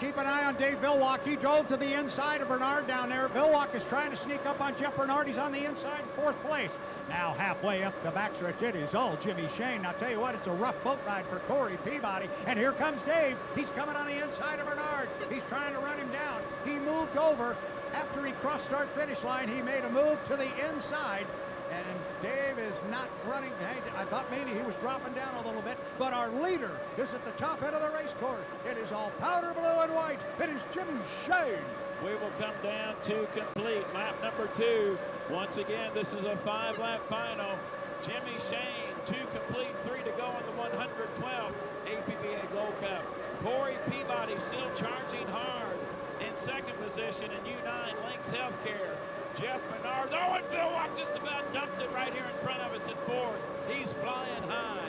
Keep an eye on Dave Villwalk. He drove to the inside of Bernard down there. Villwalk is trying to sneak up on Jeff Bernard. He's on the inside in 4th place. Now halfway up the backstretch, it is all Jimmy Shane. I'll tell you what, it's a rough boat ride for Corey Peabody. And here comes Dave. He's coming on the inside of Bernard. He's trying to run him down. He moved over. After he crossed start finish line, he made a move to the inside. And Dave is not running. I thought maybe he was dropping down a little bit, but our leader is at the top end of the race course. It is all powder blue and white. It is Jimmy Shane. We will come down to complete lap number 2. Once again, this is a 5-lap final. Jimmy Shane, 2 complete, 3 to go in the 112th APBA Gold Cup. Corey Peabody still charging hard in 2nd position, and U9 Lynx Healthcare. Jeff Bernard, oh, and Bill Walk just about dumped it right here in front of us at 4th. He's flying high.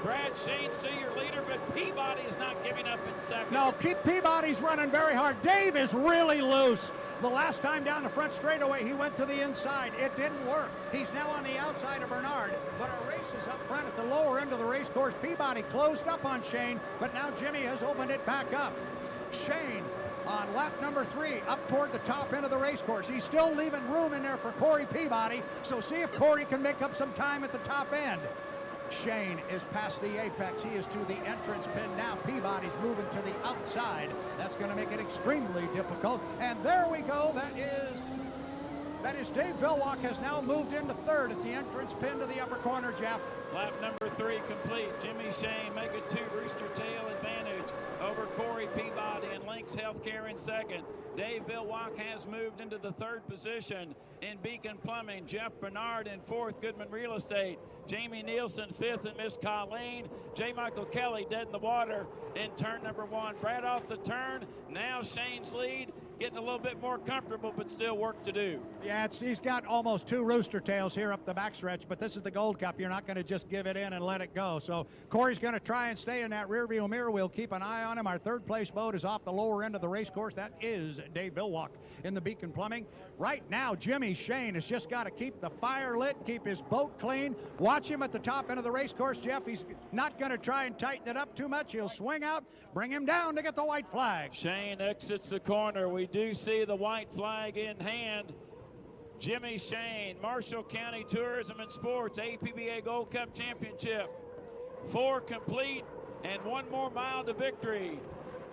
Brad Shane's still your leader, but Peabody is not giving up in 2nd. No, Peabody's running very hard. Dave is really loose. The last time down the front straightaway, he went to the inside. It didn't work. He's now on the outside of Bernard, but our race is up front at the lower end of the race course. Peabody closed up on Shane, but now Jimmy has opened it back up. Shane on lap number 3, up toward the top end of the race course. He's still leaving room in there for Corey Peabody, so see if Corey can make up some time at the top end. Shane is past the apex. He is to the entrance pin now. Peabody's moving to the outside. That's going to make it extremely difficult. And there we go. That is Dave Villwalk has now moved into 3rd at the entrance pin to the upper corner, Jeff. Lap number 3 complete. Jimmy Shane making 2 rooster tail advantage over Corey Peabody and Lynx Healthcare in 2nd. Dave Villwalk has moved into the 3rd position in Beacon Plumbing. Jeff Bernard in 4th, Goodman Real Estate. Jamie Nielsen 5th, and Miss Colleen. J. Michael Kelly dead in the water in turn number 1. Brad off the turn. Now Shane's lead, getting a little bit more comfortable, but still work to do. Yeah, he's got almost 2 rooster tails here up the backstretch, but this is the Gold Cup. You're not going to just give it in and let it go. So Corey's going to try and stay in that rear view mirror. We'll keep an eye on him. Our 3rd place boat is off the lower end of the race course. That is Dave Villwalk in the Beacon Plumbing. Right now, Jimmy Shane has just got to keep the fire lit, keep his boat clean. Watch him at the top end of the race course, Jeff. He's not going to try and tighten it up too much. He'll swing out, bring him down to get the white flag. Shane exits the corner. We do see the white flag in hand. Jimmy Shane, Marshall County Tourism and Sports, APBA Gold Cup Championship. 4 complete and 1 more mile to victory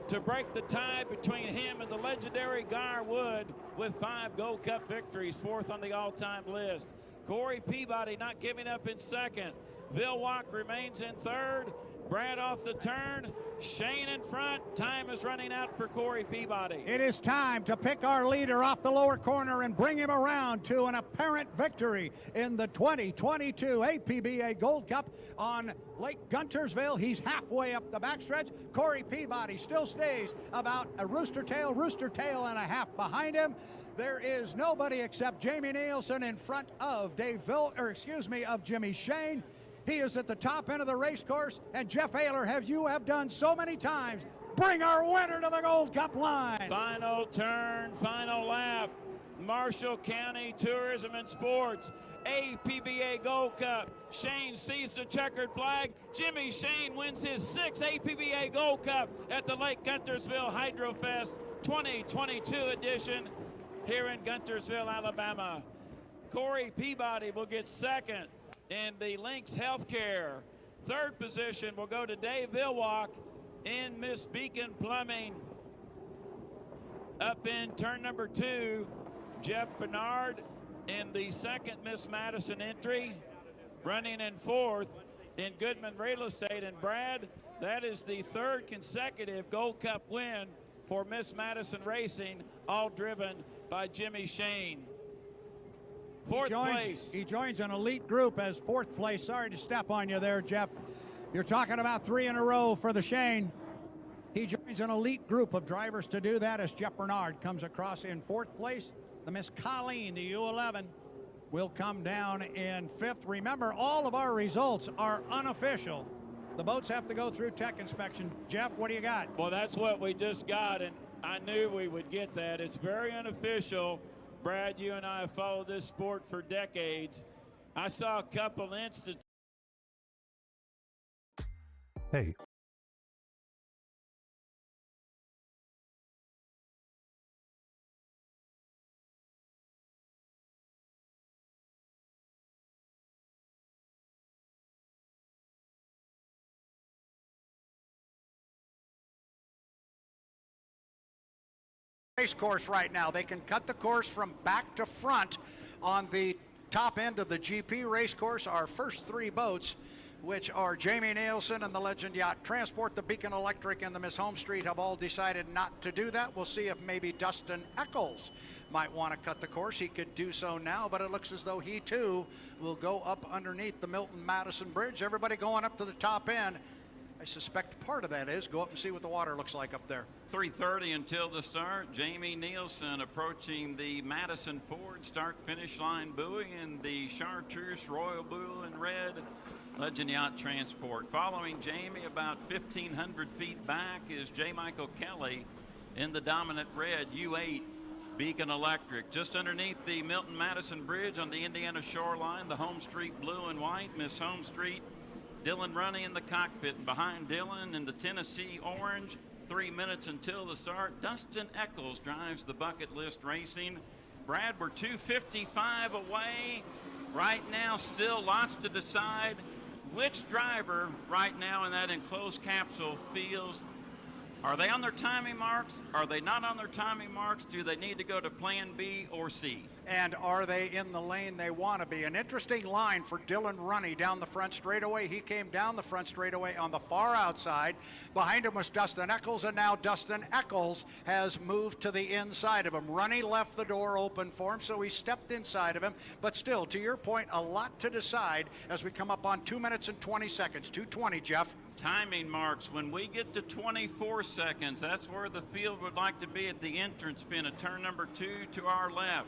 to break the tie between him and the legendary Gar Wood with 5 Gold Cup victories, 4th on the all-time list. Corey Peabody not giving up in 2nd. Villwalk remains in 3rd. Brad off the turn. Shane in front. Time is running out for Corey Peabody. It is time to pick our leader off the lower corner and bring him around to an apparent victory in the 2022 APBA Gold Cup on Lake Guntersville. He's halfway up the backstretch. Corey Peabody still stays about a rooster tail and a half behind him. There is nobody except Jamie Nielsen in front of Jimmy Shane. He is at the top end of the race course, and Jeff Ayler, you have done so many times. Bring our winner to the Gold Cup line. Final turn, final lap. Marshall County Tourism and Sports, APBA Gold Cup. Shane sees the checkered flag. Jimmy Shane wins his 6th APBA Gold Cup at the Lake Guntersville Hydrofest 2022 edition here in Guntersville, Alabama. Corey Peabody will get 2nd in the Lynx Healthcare. 3rd position will go to Dave Vilwalk in Miss Beacon Plumbing. Up in turn number 2, Jeff Bernard in the 2nd Miss Madison entry. Running in 4th in Goodman Real Estate. And Brad, that is the 3rd consecutive Gold Cup win for Miss Madison Racing, all driven by Jimmy Shane. 4th place. He joins an elite group as 4th place. Sorry to step on you there, Jeff. You're talking about 3 in a row for the Shane. He joins an elite group of drivers to do that as Jeff Bernard comes across in 4th place. The Miss Colleen, the U11, will come down in 5th. Remember, all of our results are unofficial. The boats have to go through tech inspection. Jeff, what do you got? Well, that's what we just got, and I knew we would get that. It's very unofficial. Brad, you and I have followed this sport for decades. I saw a couple instances. Hey. Race course right now. They can cut the course from back to front on the top end of the GP race course. Our first 3 boats, which are Jamie Nielsen and the Legend Yacht Transport, the Beacon Electric, and the Miss Home Street, have all decided not to do that. We'll see if maybe Dustin Eccles might want to cut the course. He could do so now, but it looks as though he too will go up underneath the Milton Madison Bridge. Everybody going up to the top end. I suspect part of that is go up and see what the water looks like up there. 3:30 until the start. Jamie Nielsen approaching the Madison Ford start-finish line buoy in the Chartreuse Royal Blue and Red Legend Yacht Transport. Following Jamie about 1,500 feet back is J. Michael Kelly in the dominant red U8 Beacon Electric. Just underneath the Milton Madison Bridge on the Indiana shoreline, the Home Street Blue and White, Miss Home Street, Dylan Runny in the cockpit, and behind Dylan in the Tennessee Orange, 3 minutes until the start, Dustin Eccles drives the Bucket List Racing. Brad, we're 2:55 away. Right now, still lots to decide. Which driver right now in that enclosed capsule feels, are they on their timing marks? Are they not on their timing marks? Do they need to go to plan B or C? And are they in the lane they want to be? An interesting line for Dylan Runny down the front straightaway. He came down the front straightaway on the far outside. Behind him was Dustin Eccles, and now Dustin Eccles has moved to the inside of him. Runny left the door open for him, so he stepped inside of him. But still, to your point, a lot to decide as we come up on 2 minutes and 20 seconds. 2:20, Jeff. Timing marks, when we get to 24 seconds, that's where the field would like to be at the entrance pin at turn number 2 to our left.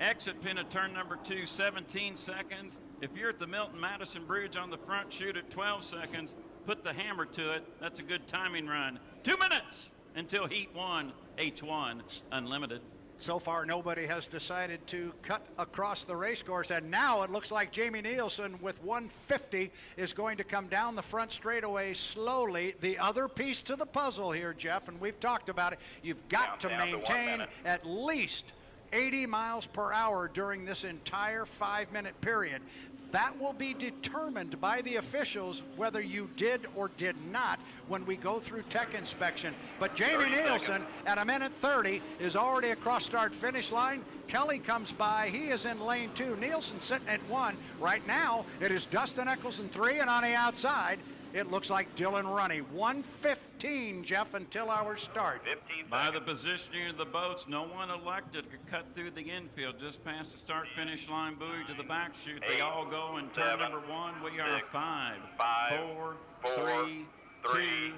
Exit pin at turn number 2, 17 seconds. If you're at the Milton Madison Bridge on the front chute at 12 seconds, put the hammer to it. That's a good timing run. 2 minutes until heat 1, H1 Unlimited. So far, nobody has decided to cut across the race course, and now it looks like Jamie Nielsen with 150 is going to come down the front straightaway slowly. The other piece to the puzzle here, Jeff, and we've talked about it, you've got to maintain at least 80 miles per hour during this entire 5-minute period. That will be determined by the officials whether you did or did not when we go through tech inspection. But Jamie Nielsen at 1:30 is already across start finish line. Kelly comes by. He is in lane 2. Nielsen sitting at 1. Right now, it is Dustin Eccles in 3, and on the outside, it looks like Dylan Runny. 1:15, Jeff, until our start. By the positioning of the boats, no one elected to cut through the infield just past the start-finish line buoy to the back chute. They all go in turn number 1. We are 5, 4, 3, 2,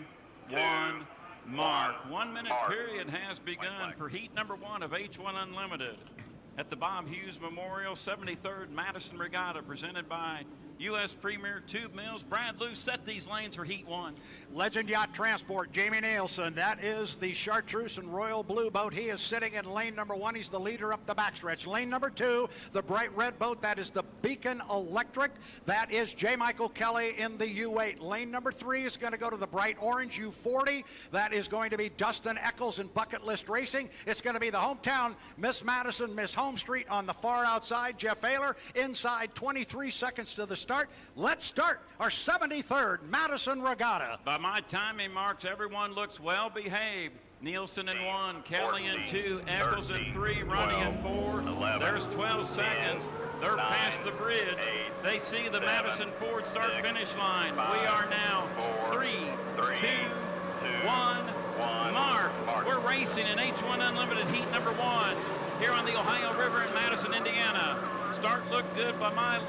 1. Mark. 1 minute period has begun for heat number 1 of H1 Unlimited at the Bob Hughes Memorial 73rd Madison Regatta, presented by U.S. Premier Tube Mills. Brad Luce set these lanes for Heat 1. Legend Yacht Transport, Jamie Nielsen. That is the Chartreuse and Royal Blue boat. He is sitting in lane number 1. He's the leader up the backstretch. Lane number 2, the bright red boat. That is the Beacon Electric. That is J. Michael Kelly in the U8. Lane number 3 is going to go to the bright orange U40. That is going to be Dustin Eccles in Bucket List Racing. It's going to be the hometown Miss Madison, Miss Home Street on the far outside. Jeff Ayler inside, 23 seconds to the start. Let's start our 73rd Madison Regatta. By my timing marks, everyone looks well behaved. Nielsen in 1, Kelly in 2, Eccles in 3, Ronnie in 4. 11, There's 12 seconds. They're 9, past the bridge. 8, They see the 7, Madison Ford start 6, finish line. 5, We are now 4, 3, 2, 2, 1. 1. Mark. Mark. We're racing in H1 Unlimited Heat number 1 here on the Ohio River in Madison, Indiana. Start looked good by my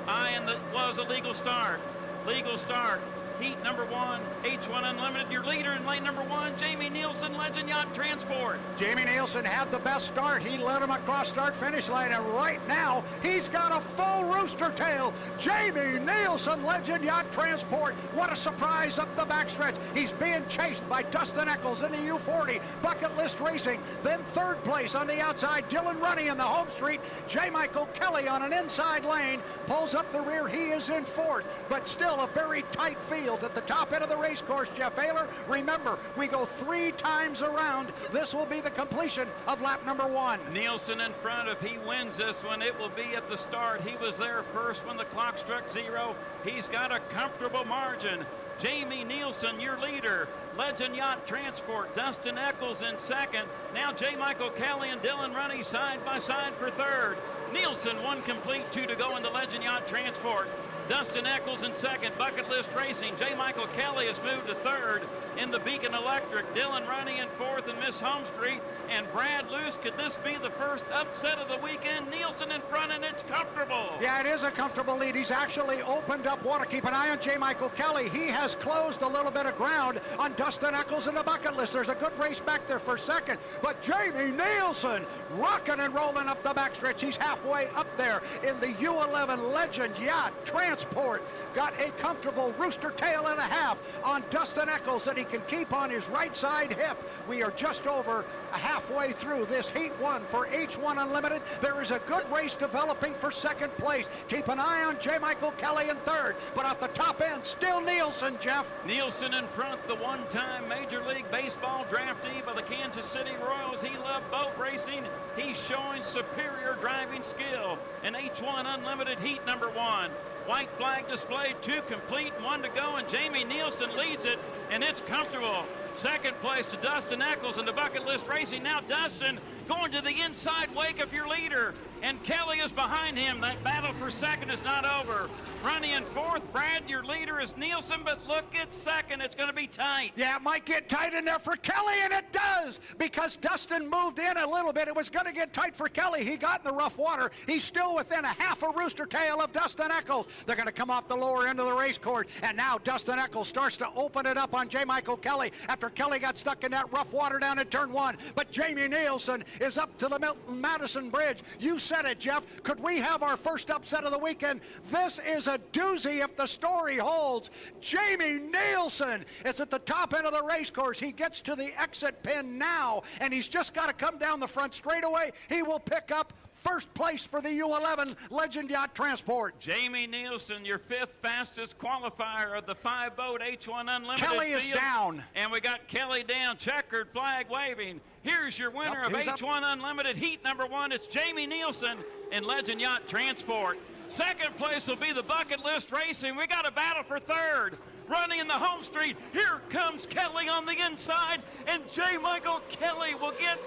eye, and was a legal start. Legal start. Heat number 1, H1 Unlimited. Your leader in lane number 1, Jamie Nielsen, Legend Yacht Transport. Jamie Nielsen had the best start. He led him across start-finish line, and right now, he's got a full rooster tail. Jamie Nielsen, Legend Yacht Transport. What a surprise up the backstretch. He's being chased by Dustin Eccles in the U40, Bucket List Racing. Then third place on the outside, Dylan Runny in the home street. J. Michael Kelly on an inside lane pulls up the rear. He is in fourth, but still a very tight field at the top end of the race course. Jeff Ayler, remember, we go 3 times around. This will be the completion of lap number 1. Nielsen in front. If he wins this one, it will be at the start. He was there first when the clock struck 0. He's got a comfortable margin. Jamie Nielsen, your leader. Legend Yacht Transport, Dustin Eccles in second. Now J. Michael Kelly and Dylan Runny side by side for third. Nielsen 1 complete, 2 to go in the Legend Yacht Transport. Dustin Eccles in second, Bucket List Racing. J. Michael Kelly has moved to third in the Beacon Electric. Dylan Runny in fourth in Miss Home Street. And Brad Luce, could this be the first upset of the weekend? Nielsen in front, and it's comfortable. Yeah, it is a comfortable lead. He's actually opened up water. Keep an eye on J. Michael Kelly. He has closed a little bit of ground on Dustin Eccles in the Bucket List. There's a good race back there for second. But Jamie Nielsen rocking and rolling up the backstretch. He's halfway up there in the U11 Legend Yacht Transport. Got a comfortable rooster tail and a half on Dustin Eccles that he can keep on his right side hip. We are just over halfway through this Heat 1 for H1 Unlimited. There is a good race developing for second place. Keep an eye on J. Michael Kelly in third, but off the top end, still Nielsen, Jeff. Nielsen in front, the one-time Major League Baseball draftee by the Kansas City Royals. He loved boat racing. He's showing superior driving skill in H1 Unlimited Heat number 1. White flag displayed, 2 complete, 1 to go, and Jamie Nielsen leads it, and it's comfortable. Second place to Dustin Eccles in the Bucket List Racing. Now Dustin going to the inside wake of your leader, and Kelly is behind him. That battle for second is not over. Running in fourth, Brad, your leader is Nielsen, but look at second. It's going to be tight. Yeah, it might get tight in there for Kelly, and it does, because Dustin moved in a little bit. It was going to get tight for Kelly. He got in the rough water. He's still within a half a rooster tail of Dustin Eccles. They're going to come off the lower end of the race course, and now Dustin Eccles starts to open it up on J. Michael Kelly after Kelly got stuck in that rough water down in turn 1. But Jamie Nielsen is up to the Milton Madison Bridge. You said it, Jeff. Could we have our first upset of the weekend? This is a doozy if the story holds. Jamie Nielsen is at the top end of the race course. He gets to the exit pin now, and he's just got to come down the front straightaway. He will pick up first place for the U11 Legend Yacht Transport. Jamie Nielsen, your 5th fastest qualifier of the 5-boat H1 Unlimited. Kelly is down. And we got Kelly down, checkered flag waving. Here's your winner of H1 Unlimited Heat number 1. It's Jamie Nielsen in Legend Yacht Transport. Second place will be the Bucket List Racing. We got a battle for third. Running in the home street. Here comes Kelly on the inside, and J. Michael Kelly will get,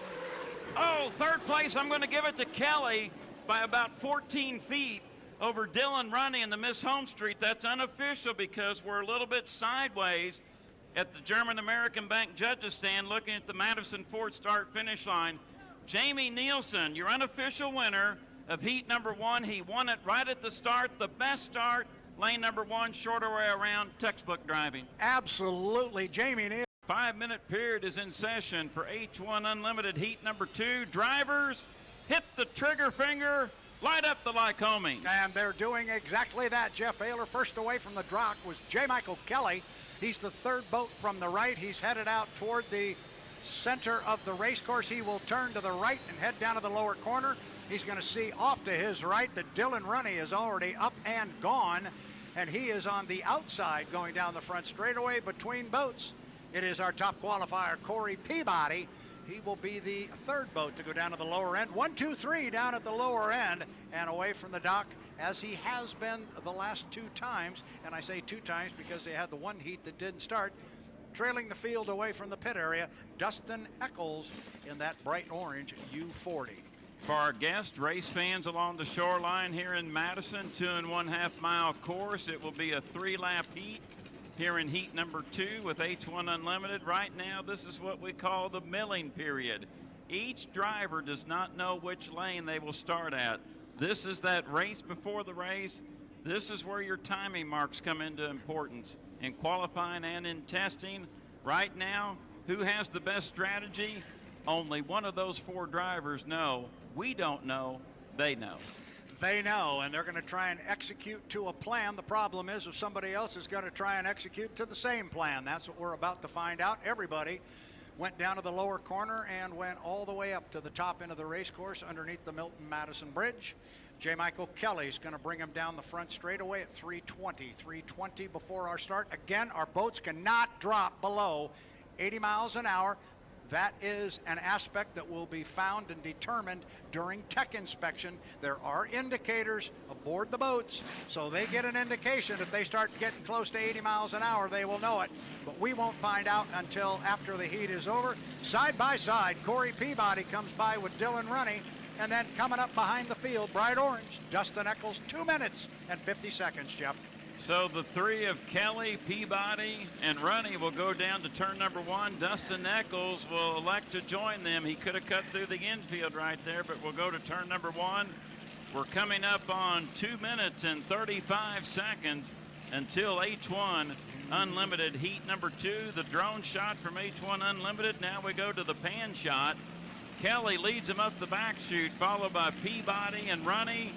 third place. I'm going to give it to Kelly by about 14 feet over Dylan Runny in the Miss Home Street. That's unofficial because we're a little bit sideways at the German American Bank judges stand looking at the Madison Ford start finish line. Jamie Nielsen, your unofficial winner of Heat number 1. He won it right at the start, the best start, lane number 1, shorter way around, textbook driving. Absolutely, Jamie Nielsen. 5-minute period is in session for H1 Unlimited Heat number 2. Drivers, hit the trigger finger Light up the Lycoming. And they're doing exactly that. Jeff Ayler first away from the dock was J. Michael Kelly. He's the third boat from the right. He's headed out toward the center of the race course. He will turn to the right and head down to the lower corner. He's going to see off to his right that Dylan Runny is already up and gone, and he is on the outside going down the front straightaway between boats. It is our top qualifier, Corey Peabody. He will be the third boat to go down to the lower end. 1, 2, 3 down at the lower end and away from the dock, as he has been the last 2 times. And I say 2 times because they had the one heat that didn't start. Trailing the field away from the pit area, Dustin Eccles in that bright orange U40. For our guest race fans along the shoreline here in Madison, 2 1/2 mile course, it will be a 3-lap heat here in heat number 2 with H1 Unlimited. Right now, this is what we call the milling period. Each driver does not know which lane they will start at. This is that race before the race. This is where your timing marks come into importance in qualifying and in testing. Right now, who has the best strategy? Only one of those 4 drivers know. We don't know. They know. They know, and they're going to try and execute to a plan. The problem is if somebody else is going to try and execute to the same plan. That's what we're about to find out. Everybody went down to the lower corner and went all the way up to the top end of the race course underneath the Milton Madison Bridge. J. Michael Kelly's going to bring him down the front straightaway at 320. 320 before our start. Again, our boats cannot drop below 80 miles an hour. That is an aspect that will be found and determined during tech inspection. There are indicators aboard the boats, so they get an indication. If they start getting close to 80 miles an hour, they will know it. But we won't find out until after the heat is over. Side by side, Corey Peabody comes by with Dylan Runny, and then coming up behind the field, bright orange, Dustin Eccles, 2 minutes and 50 seconds, Jeff. So the 3 of Kelly, Peabody, and Runny will go down to turn number 1. Dustin Eccles will elect to join them. He could have cut through the infield right there, but we'll go to turn number 1. We're coming up on 2 minutes and 35 seconds until H1 Unlimited heat number 2. The drone shot from H1 Unlimited. Now we go to the pan shot. Kelly leads him up the back chute, followed by Peabody and Runny.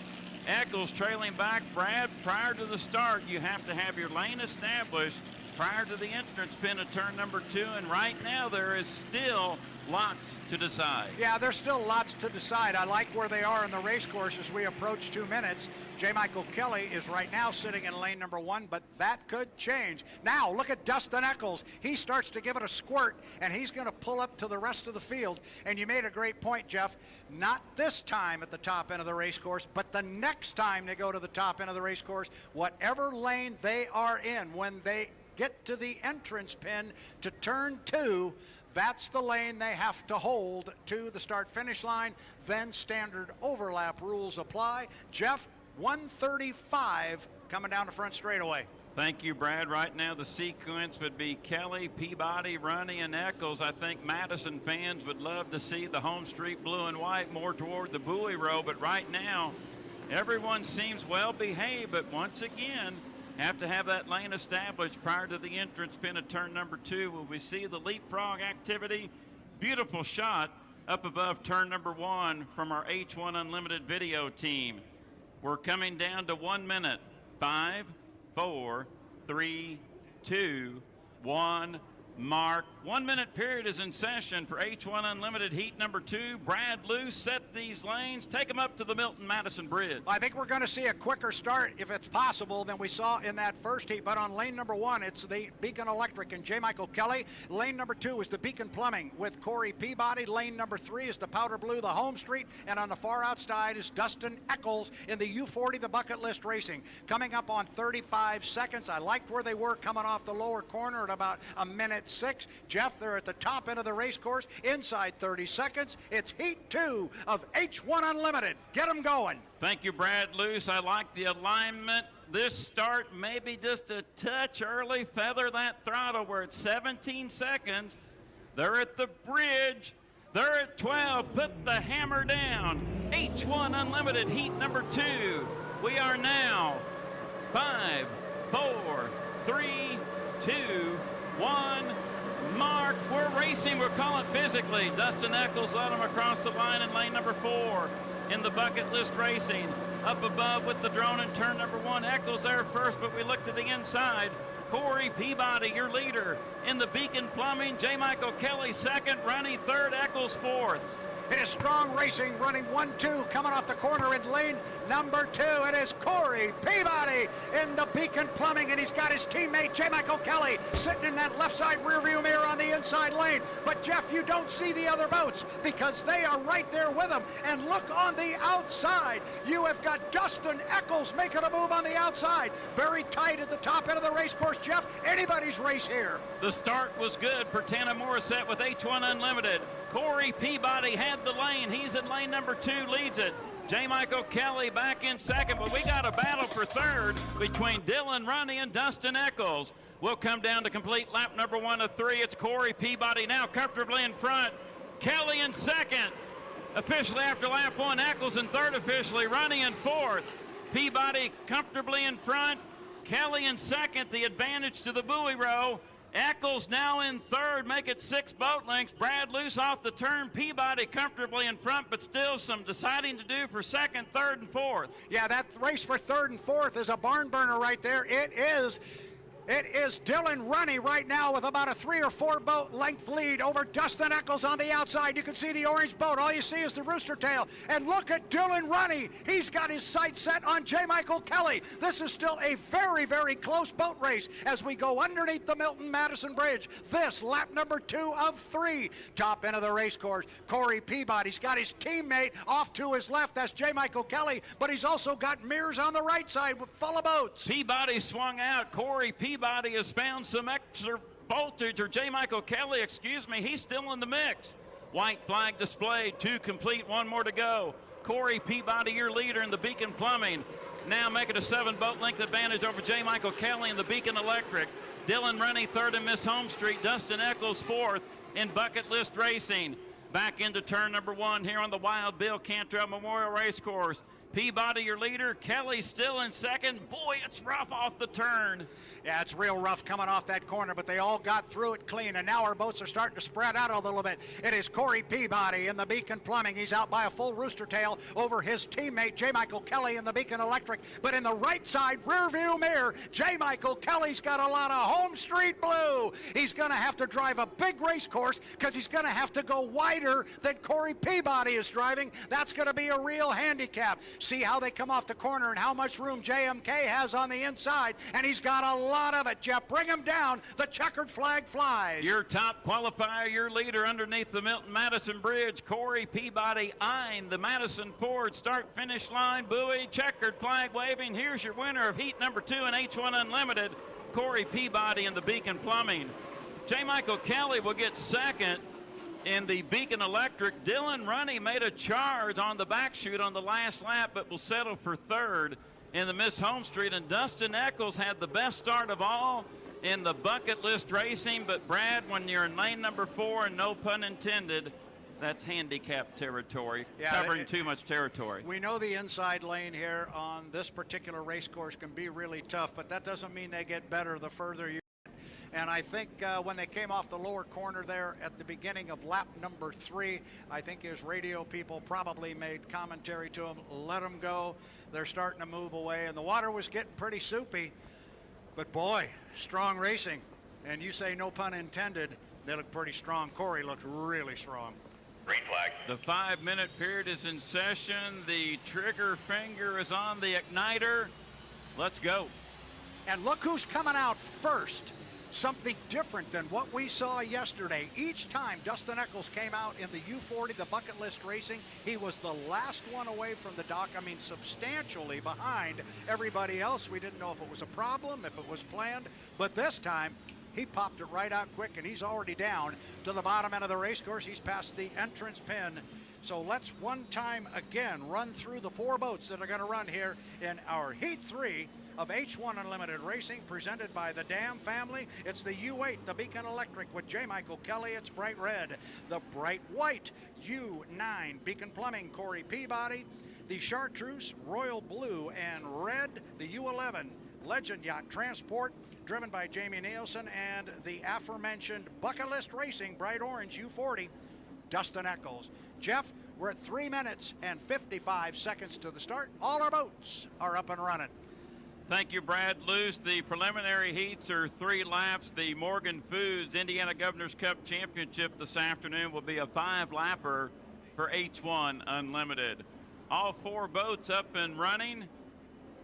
Eccles trailing back. Brad, prior to the start, you have to have your lane established prior to the entrance pin of turn number 2, and right now there is still lots to decide. Yeah, there's still lots to decide. I like where they are in the race course as we approach 2 minutes. J. Michael Kelly is right now sitting in lane number 1, but that could change. Now, look at Dustin Eccles. He starts to give it a squirt, and he's going to pull up to the rest of the field. And you made a great point, Jeff. Not this time at the top end of the race course, but the next time they go to the top end of the race course, whatever lane they are in, when they get to the entrance pin to turn 2, that's the lane they have to hold to the start-finish line. Then standard overlap rules apply. Jeff, 135 coming down the front straightaway. Thank you, Brad. Right now the sequence would be Kelly, Peabody, Runny, and Eccles. I think Madison fans would love to see the home street blue and white more toward the buoy row, but right now everyone seems well behaved, but once again, have to have that lane established prior to the entrance pin of turn number 2. Will we see the leapfrog activity? Beautiful shot up above turn number 1 from our H1 Unlimited video team. We're coming down to 1 minute. 5, 4, 3, 2, 1. Mark. 1 minute period is in session for H1 Unlimited heat number 2. Brad Luce set these lanes. Take them up to the Milton Madison Bridge. I think we're going to see a quicker start, if it's possible, than we saw in that first heat. But on lane number 1, it's the Beacon Electric and J. Michael Kelly. Lane number 2 is the Beacon Plumbing with Corey Peabody. Lane number 3 is the Powder Blue, the Home Street. And on the far outside is Dustin Eccles in the U40, the Bucket List Racing. Coming up on 35 seconds. I liked where they were coming off the lower corner at about a minute 6. Jeff, they're at the top end of the race course. Inside 30 seconds, it's heat 2 of H1 Unlimited. Get them going. Thank you, Brad Luce. I like the alignment. This start maybe just a touch early. Feather that throttle. We're at 17 seconds. They're at the bridge. They're at 12. Put the hammer down. H1 Unlimited heat number 2. We are now 5, 4, 3, 2, 1. Mark, we're racing, we'll call it physically. Dustin Eccles led him across the line in lane number 4 in the bucket list racing. Up above with the drone in turn number 1. Eccles there first, but we look to the inside. Corey Peabody, your leader. In the Beacon Plumbing, J. Michael Kelly second, Runny third, Eccles fourth. It is strong racing, running 1-2, coming off the corner in lane number 2. It is Corey Peabody in the Beacon Plumbing, and he's got his teammate J. Michael Kelly sitting in that left side rearview mirror on the inside lane. But Jeff, you don't see the other boats because they are right there with him. And look on the outside, you have got Dustin Eccles making a move on the outside. Very tight at the top end of the race course, Jeff. Anybody's race here. The start was good for Tana Morissette with H1 Unlimited. Corey Peabody had the lane. He's in lane number 2, leads it. J. Michael Kelly back in second, but we got a battle for third between Dylan Runny and Dustin Eccles. We'll come down to complete lap number 1 of 3. It's Corey Peabody now comfortably in front. Kelly in second. Officially after lap 1, Eccles in third officially, Runny in fourth. Peabody comfortably in front. Kelly in second, the advantage to the buoy row. Eccles now in third, make it 6 boat lengths. Brad loose off the turn. Peabody comfortably in front, but still some deciding to do for second, third, and fourth. Yeah, that race for third and fourth is a barn burner right there. It is Dylan Runny right now with about a 3 or 4 boat length lead over Dustin Eccles on the outside. You can see the orange boat. All you see is the rooster tail. And look at Dylan Runny. He's got his sights set on J. Michael Kelly. This is still a very, very close boat race as we go underneath the Milton-Madison Bridge. This lap number 2 of 3. Top end of the race course. Corey Peabody's got his teammate off to his left. That's J. Michael Kelly, but he's also got mirrors on the right side full of boats. Peabody swung out. Corey Peabody has found some extra voltage, or J. Michael Kelly, excuse me, he's still in the mix. White flag displayed, 2 complete, 1 more to go. Corey Peabody, your leader in the Beacon Plumbing, now making a 7 boat length advantage over J. Michael Kelly in the Beacon Electric. Dylan Runny third in Miss Home Street, Dustin Eccles fourth in Bucket List Racing. Back into turn number 1 here on the Wild Bill Cantrell Memorial Racecourse. Peabody, your leader. Kelly still in second. Boy, it's rough off the turn. Yeah, it's real rough coming off that corner, but they all got through it clean, and now our boats are starting to spread out a little bit. It is Corey Peabody in the Beacon Plumbing. He's out by a full rooster tail over his teammate, J. Michael Kelly in the Beacon Electric. But in the right side rear view mirror, J. Michael Kelly's got a lot of home street blue. He's going to have to drive a big race course because he's going to have to go wider than Corey Peabody is driving. That's going to be a real handicap. See how they come off the corner and how much room JMK has on the inside, and he's got a lot of it. Jeff, bring him down. The checkered flag flies. Your top qualifier, your leader underneath the Milton-Madison Bridge, Corey Peabody eyeing the Madison Ford start-finish line buoy, checkered flag waving. Here's your winner of heat number 2 in H1 Unlimited, Corey Peabody in the Beacon Plumbing. J. Michael Kelly will get second in the Beacon Electric. Dylan Runny made a charge on the back chute on the last lap, but will settle for third in the Miss Home Street. And Dustin Eccles had the best start of all in the Bucket List Racing. But Brad, when you're in lane number 4, and no pun intended, that's handicap territory, covering too much territory. We know the inside lane here on this particular race course can be really tough, but that doesn't mean they get better the further you. And I think when they came off the lower corner there at the beginning of lap number 3, I think his radio people probably made commentary to him, let them go. They're starting to move away, and the water was getting pretty soupy. But boy, strong racing. And you say no pun intended, they look pretty strong. Corey looked really strong. Green flag. The 5-minute period is in session. The trigger finger is on the igniter. Let's go. And look who's coming out first. Something different than what we saw yesterday. Each time Dustin Eccles came out in the U40, the Bucket List Racing, he was the last one away from the dock. I mean, substantially behind everybody else. We didn't know if it was a problem, if it was planned, but this time he popped it right out quick, and he's already down to the bottom end of the race course. He's past the entrance pin. So let's one time again run through the 4 boats that are going to run here in our Heat 3 of H1 Unlimited Racing, presented by the Dam family. It's the U8, the Beacon Electric with J. Michael Kelly. It's bright red. The bright white U9, Beacon Plumbing, Corey Peabody. The Chartreuse, royal blue and red, the U11, Legend Yacht Transport. driven by Jamie Nielsen, and the aforementioned Bucket List Racing Bright Orange U40, Dustin Eccles. Jeff, we're at 3 minutes and 55 seconds to the start. All our boats are up and running. Thank you, Brad Luce. The preliminary heats are 3 laps. The Morgan Foods Indiana Governor's Cup Championship this afternoon will be a 5-lapper for H1 Unlimited. All 4 boats up and running,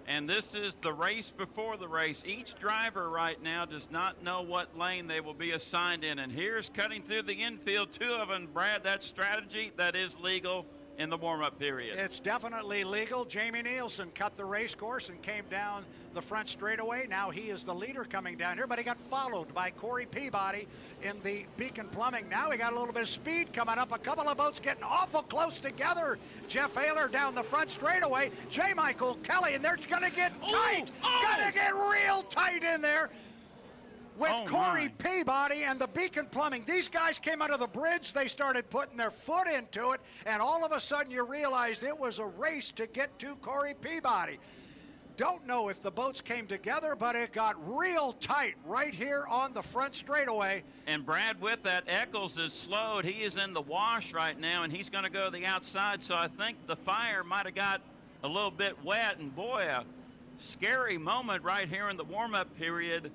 and this is the race before the race. Each driver right now does not know what lane they will be assigned in, and here's cutting through the infield, 2 of them. Brad, that strategy, that is legal in the warm-up period. It's definitely legal. Jamie Nielsen cut the race course and came down the front straightaway. Now he is the leader coming down here, but he got followed by Corey Peabody in the Beacon Plumbing. Now he got a little bit of speed coming up. A couple of boats getting awful close together. Jeff Ayler down the front straightaway. J. Michael Kelly, and they're going to get tight. Going to get real tight in there with Corey Peabody and the Beacon Plumbing. These guys came out of the bridge. They started putting their foot into it, and all of a sudden you realized it was a race to get to Corey Peabody. Don't know if the boats came together, but it got real tight right here on the front straightaway. And Brad, with that, Eccles is slowed. He is in the wash right now, and he's going to go to the outside, so I think the fire might have got a little bit wet, and boy, a scary moment right here in the warm-up period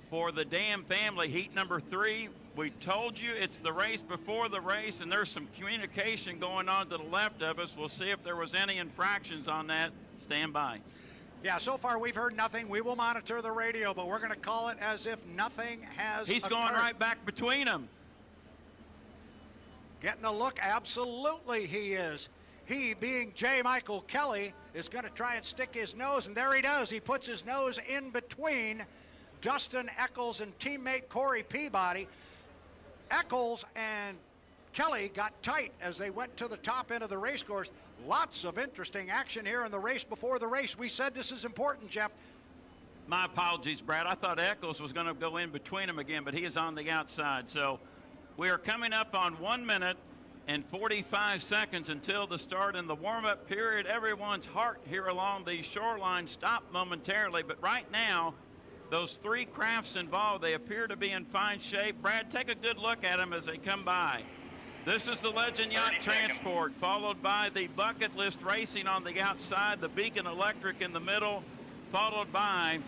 for the Dam family. Heat number 3, we told you it's the race before the race, and there's some communication going on to the left of us. We'll see if there was any infractions on that. Stand by. Yeah, so far we've heard nothing. We will monitor the radio, but we're going to call it as if nothing has He's occurred. going right back between them. Getting a look, absolutely he is. He, being J. Michael Kelly, is going to try and stick his nose, and there he does. He puts his nose in between Dustin Eccles and teammate Corey Peabody. Eccles and Kelly got tight as they went to the top end of the race course. Lots of interesting action here in the race before the race. We said this is important, Jeff. My apologies, Brad. I thought Eccles was going to go in between them again, but he is on the outside. So we are coming up on 1 minute and 45 seconds until the start in the warm-up period. Everyone's heart here along the shoreline stopped momentarily, but right now, those 3 crafts involved, they appear to be in fine shape. Brad, take a good look at them as they come by. This is the Legend Yacht Transport, followed by the Bucket List Racing on the outside, the Beacon Electric in the middle, followed by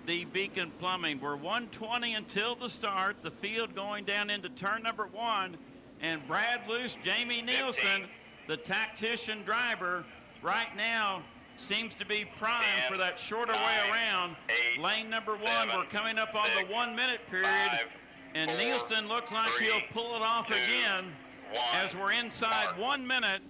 the Beacon Plumbing. We're 1:20 until the start, the field going down into turn number 1, and Brad Luce, Jamie Nielsen, the tactician driver, right now seems to be primed for that shorter way around. Lane number 1, we're coming up on the 1 minute period, and Nielsen looks like he'll pull it off again as we're inside 1 minute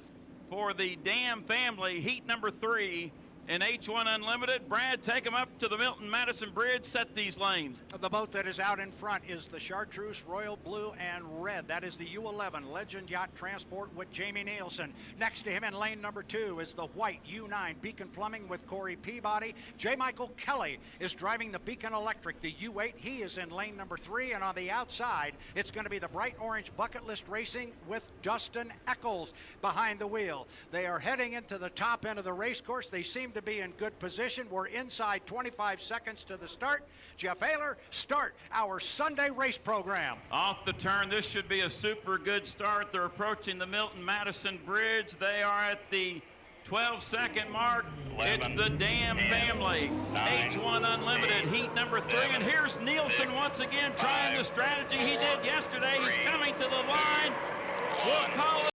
for the Dam family, heat number 3 in H1 Unlimited. Brad, take them up to the Milton Madison Bridge, set these lanes. The boat that is out in front is the Chartreuse Royal Blue and Red. That is the U11 Legend Yacht Transport with Jamie Nielsen. Next to him in lane number 2 is the white U9 Beacon Plumbing with Corey Peabody. J. Michael Kelly is driving the Beacon Electric, the U8. He is in lane number 3, and on the outside, it's going to be the bright orange Bucket List Racing with Dustin Eccles behind the wheel. They are heading into the top end of the race course. They seem to be in good position. We're inside 25 seconds to the start. Jeff Ayler, start our Sunday race program. Off the turn, this should be a super good start. They're approaching the Milton Madison Bridge. They are at the 12-second mark. 11, it's the Dam 10, family. 9, H1 Unlimited, 8, heat number 3. 7, And here's Nielsen 6, once again trying 5, the strategy he did yesterday. 4, He's coming to the 3, line. 2, We'll call it.